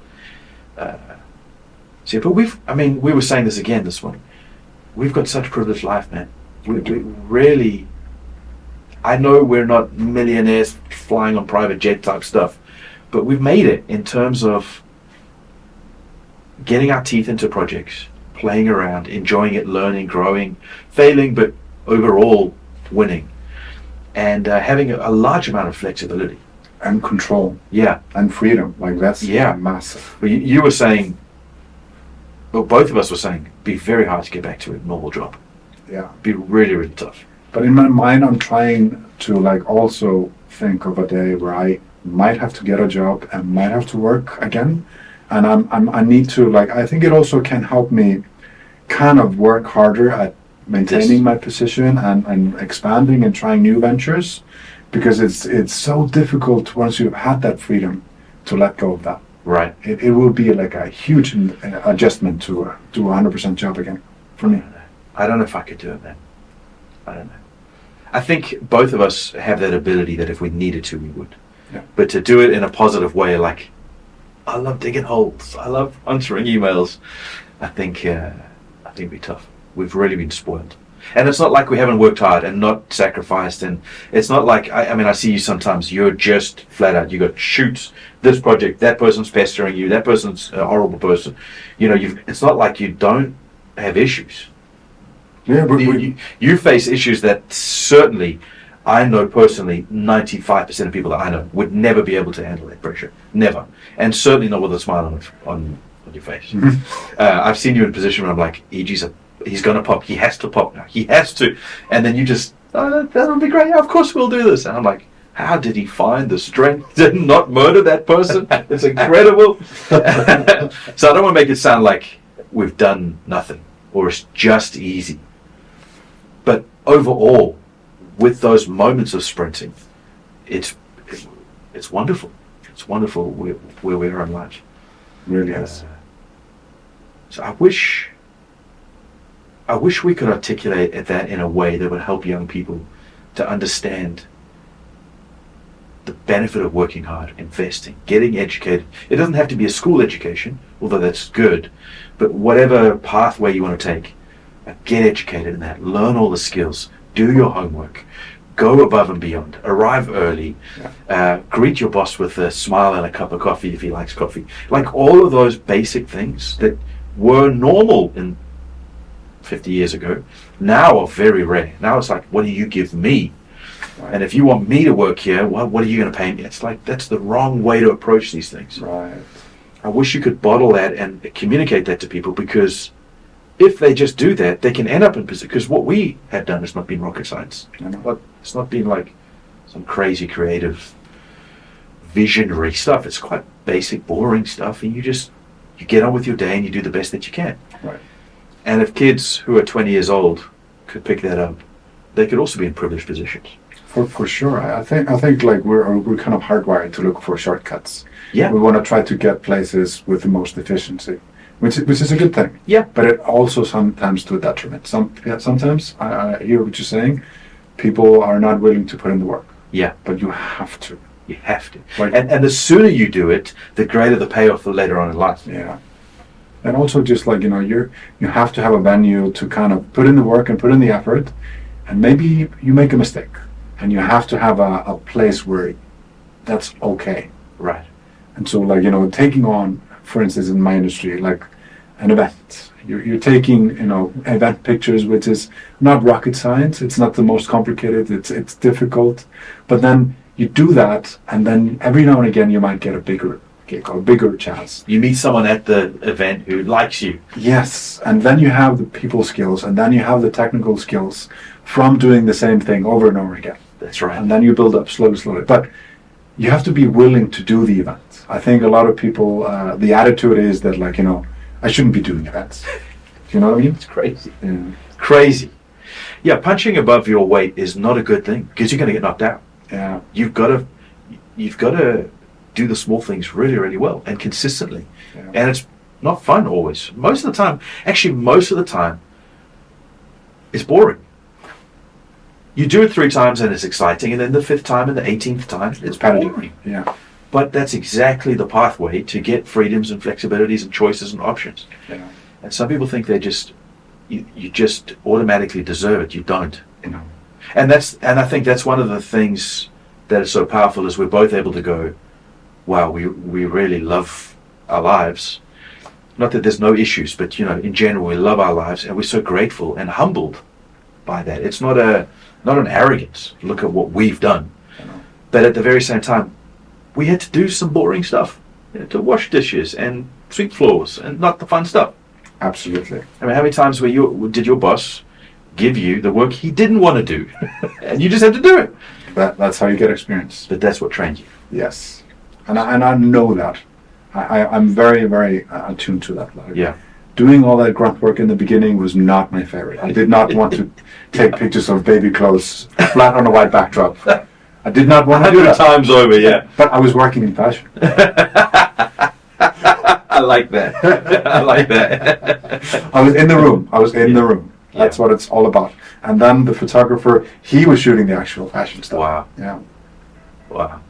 [SPEAKER 1] So, but we were saying this again this morning. We've got such a privileged life, man. We really, I know we're not millionaires flying on private jet type stuff, but we've made it in terms of getting our teeth into projects, playing around, enjoying it, learning, growing, failing, but overall winning, and having a large amount of flexibility.
[SPEAKER 2] And control.
[SPEAKER 1] Yeah.
[SPEAKER 2] And freedom. Like that's massive.
[SPEAKER 1] Well, you were saying, well, both of us were saying, be very hard to get back to a normal job.
[SPEAKER 2] Yeah.
[SPEAKER 1] Be really, really tough.
[SPEAKER 2] But in my mind, I'm trying to like also think of a day where I might have to get a job and might have to work again. And I need to like, I think it also can help me kind of work harder at maintaining my position and expanding and trying new ventures. Because it's so difficult once you've had that freedom to let go of that.
[SPEAKER 1] Right.
[SPEAKER 2] It will be like a huge adjustment to do a 100% job again for me.
[SPEAKER 1] I don't know if I could do it, man. I don't know. I think both of us have that ability that if we needed to, we would.
[SPEAKER 2] Yeah.
[SPEAKER 1] But to do it in a positive way, like, I love digging holes. I love answering emails. I think it'd be tough. We've really been spoiled. And it's not like we haven't worked hard and not sacrificed, and it's not like I see you sometimes. You're just flat out. You got shoots, this project, that person's pestering you, that person's a horrible person. You know, it's not like you don't have issues.
[SPEAKER 2] Yeah, but
[SPEAKER 1] you face issues that certainly, I know personally, 95% of people that I know would never be able to handle that pressure, never, and certainly not with a smile on your face. I've seen you in a position where I'm like, he's going to pop. He has to pop now. He has to. And then you just, that'll be great. Yeah, of course we'll do this. And I'm like, how did he find the strength to not murder that person? It's incredible. So I don't want to make it sound like we've done nothing or it's just easy. But overall, with those moments of sprinting, it's wonderful. It's wonderful where we are in life.
[SPEAKER 2] Really is.
[SPEAKER 1] So I wish we could articulate that in a way that would help young people to understand the benefit of working hard, investing, getting educated. It doesn't have to be a school education, although that's good, but whatever pathway you want to take, get educated in that, learn all the skills, do your homework, go above and beyond, arrive early, greet your boss with a smile and a cup of coffee if he likes coffee. Like all of those basic things that were normal in 50 years ago, now are very rare. Now it's like, what do you give me? Right. And if you want me to work here, well, what are you going to pay me? It's like, that's the wrong way to approach these things.
[SPEAKER 2] Right.
[SPEAKER 1] I wish you could bottle that and communicate that to people, because if they just do that, they can end up in position. Because what we have done has not been rocket science. It's not been like some crazy creative visionary stuff. It's quite basic, boring stuff, and you get on with your day and you do the best that you can.
[SPEAKER 2] Right.
[SPEAKER 1] And if kids who are 20 years old could pick that up, they could also be in privileged positions.
[SPEAKER 2] For sure. I think like we're kind of hardwired to look for shortcuts.
[SPEAKER 1] Yeah.
[SPEAKER 2] We want to try to get places with the most efficiency, which is a good thing.
[SPEAKER 1] Yeah.
[SPEAKER 2] But it also sometimes to a detriment. Sometimes I hear what you're saying. People are not willing to put in the work.
[SPEAKER 1] Yeah.
[SPEAKER 2] But you have to.
[SPEAKER 1] You have to.
[SPEAKER 2] Like,
[SPEAKER 1] and the sooner you do it, the greater the payoff for later on in life.
[SPEAKER 2] Yeah. And also just like, you have to have a venue to kind of put in the work and put in the effort, and maybe you make a mistake, and you have to have a place where that's okay.
[SPEAKER 1] Right.
[SPEAKER 2] And so like, taking on, for instance, in my industry, like an event, you're taking, event pictures, which is not rocket science. It's not the most complicated. It's difficult, but then you do that, and then every now and again you might get a bigger chance.
[SPEAKER 1] You meet someone at the event who likes you.
[SPEAKER 2] Yes, and then you have the people skills, and then you have the technical skills from doing the same thing over and over again.
[SPEAKER 1] That's right.
[SPEAKER 2] And then you build up slowly. But you have to be willing to do the event. I think a lot of people, the attitude is that like, I shouldn't be doing events. Do you know what I mean?
[SPEAKER 1] It's crazy.
[SPEAKER 2] Yeah.
[SPEAKER 1] Crazy. Yeah, punching above your weight is not a good thing because you're going to get knocked out.
[SPEAKER 2] Yeah.
[SPEAKER 1] You've got to do the small things really, really well and consistently.
[SPEAKER 2] Yeah.
[SPEAKER 1] And it's not fun always. Most of the time, it's boring. You do it 3 times and it's exciting, and then the 5th time and the 18th time, it's boring.
[SPEAKER 2] Yeah.
[SPEAKER 1] But that's exactly the pathway to get freedoms and flexibilities and choices and options.
[SPEAKER 2] Yeah.
[SPEAKER 1] And some people think you just automatically deserve it. You don't. And I think that's one of the things that is so powerful is we're both able to go, wow, we really love our lives. Not that there's no issues, but in general we love our lives, and we're so grateful and humbled by that. It's not an arrogance. Look at what we've done. But at the very same time, we had to do some boring stuff. To wash dishes and sweep floors and not the fun stuff.
[SPEAKER 2] Absolutely.
[SPEAKER 1] I mean, how many times did your boss give you the work he didn't want to do and you just had to do it?
[SPEAKER 2] That's how you get experience.
[SPEAKER 1] But that's what trained you.
[SPEAKER 2] Yes. And I know that. I'm very, very attuned to that. Like,
[SPEAKER 1] yeah.
[SPEAKER 2] Doing all that grunt work in the beginning was not my favorite. I did not want to take pictures of baby clothes flat on a white backdrop. I did not want to do that.
[SPEAKER 1] 100 times over, yeah.
[SPEAKER 2] But I was working in fashion.
[SPEAKER 1] I like that. I like that.
[SPEAKER 2] I was in the room. The room. That's what it's all about. And then the photographer, he was shooting the actual fashion stuff.
[SPEAKER 1] Wow.
[SPEAKER 2] Yeah.
[SPEAKER 1] Wow.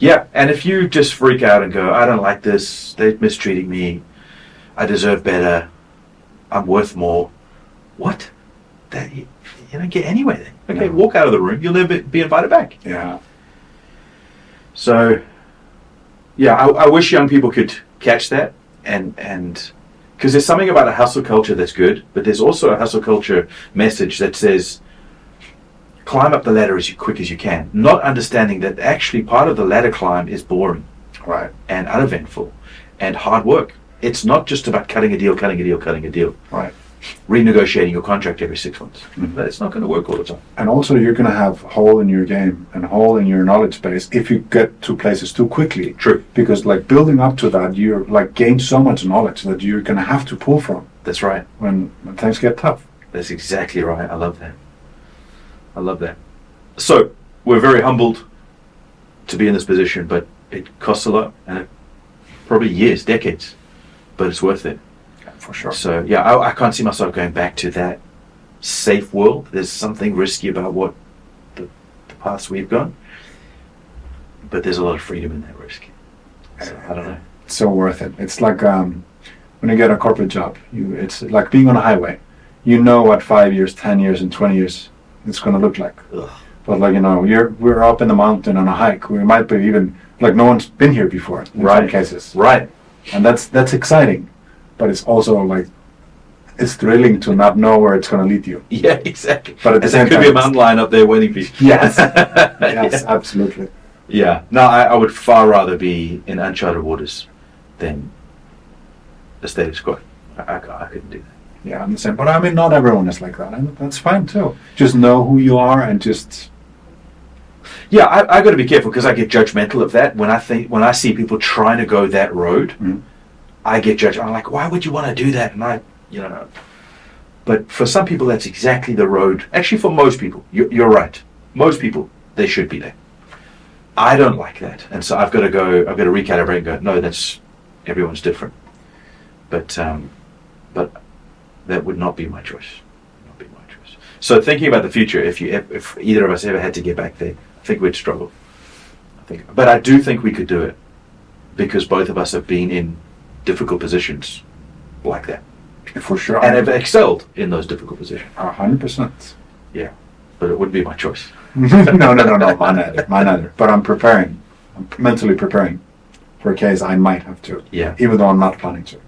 [SPEAKER 1] Yeah, and if you just freak out and go, I don't like this, they're mistreating me, I deserve better, I'm worth more. What? That you don't get anywhere then. Okay,
[SPEAKER 2] No.
[SPEAKER 1] Walk out of the room, you'll never be invited back.
[SPEAKER 2] Yeah.
[SPEAKER 1] So, yeah, I wish young people could catch that, and because there's something about a hustle culture that's good, but there's also a hustle culture message that says, climb up the ladder as quick as you can, not understanding that actually part of the ladder climb is boring.
[SPEAKER 2] Right.
[SPEAKER 1] And uneventful and hard work. It's not just about cutting a deal.
[SPEAKER 2] Right.
[SPEAKER 1] Renegotiating your contract every 6 months.
[SPEAKER 2] Mhm.
[SPEAKER 1] That's not going to work all the time.
[SPEAKER 2] And also you're going to have hole in your game and hole in your knowledge base if you get to places too quickly.
[SPEAKER 1] True.
[SPEAKER 2] Because like building up to that, you're like gain so much knowledge that you're going to have to pull from
[SPEAKER 1] That's right.
[SPEAKER 2] when things get tough.
[SPEAKER 1] That's exactly right. I love that. So, we're very humbled to be in this position, but it costs a lot, and it probably years, decades, but it's worth it.
[SPEAKER 2] For sure.
[SPEAKER 1] So, yeah, I can't see myself going back to that safe world. There's something risky about what the paths we've gone, but there's a lot of freedom in that risk. So, I don't know.
[SPEAKER 2] It's so worth it. It's like when you get a corporate job, it's like being on a highway. You know what 5 years, 10 years, and 20 years it's going to look like.
[SPEAKER 1] Ugh.
[SPEAKER 2] But like, we're up in the mountain on a hike. We might be even like no one's been here before in some cases.
[SPEAKER 1] Right.
[SPEAKER 2] And that's exciting, but it's also like it's thrilling to not know where it's going to lead you.
[SPEAKER 1] Yeah, exactly.
[SPEAKER 2] But at the same
[SPEAKER 1] there could
[SPEAKER 2] time,
[SPEAKER 1] be a mountain lion up there waiting for you.
[SPEAKER 2] Yes. Yes, absolutely.
[SPEAKER 1] Yeah. No, I would far rather be in uncharted waters than the status quo. I couldn't do that.
[SPEAKER 2] Yeah, I'm the same. But I mean, not everyone is like that, and that's fine too. Just know who you are and just.
[SPEAKER 1] Yeah, I got to be careful because I get judgmental of that. When I see people trying to go that road, I get judged. I'm like, why would you want to do that? And But for some people, that's exactly the road. Actually, for most people, you're right. most people, they should be there. I don't like that, and so I've got to recalibrate and go, no, everyone's different. But that would not be my choice. So thinking about the future, if either of us ever had to get back there, I think we'd struggle. But I do think we could do it, because both of us have been in difficult positions like that.
[SPEAKER 2] For sure.
[SPEAKER 1] And have excelled in those difficult positions.
[SPEAKER 2] 100%.
[SPEAKER 1] Yeah, but it wouldn't be my choice.
[SPEAKER 2] No, mine either. But I'm mentally preparing for a case I might have to.
[SPEAKER 1] Yeah.
[SPEAKER 2] Even though I'm not planning to.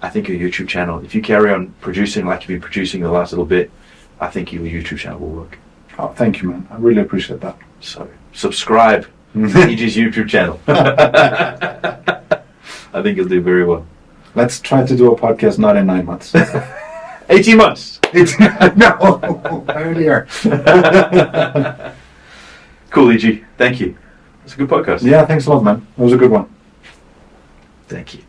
[SPEAKER 1] I think your YouTube channel, if you carry on producing like you've been producing the last little bit, I think your YouTube channel will work.
[SPEAKER 2] Oh, thank you, man. I really appreciate that.
[SPEAKER 1] So, subscribe to EG's YouTube channel. I think you'll do very well.
[SPEAKER 2] Let's try to do a podcast not in 9 months.
[SPEAKER 1] 18 months!
[SPEAKER 2] No, earlier.
[SPEAKER 1] Cool, EG. Thank you. It's a good podcast.
[SPEAKER 2] Yeah, thanks a lot, man. It was a good one.
[SPEAKER 1] Thank you.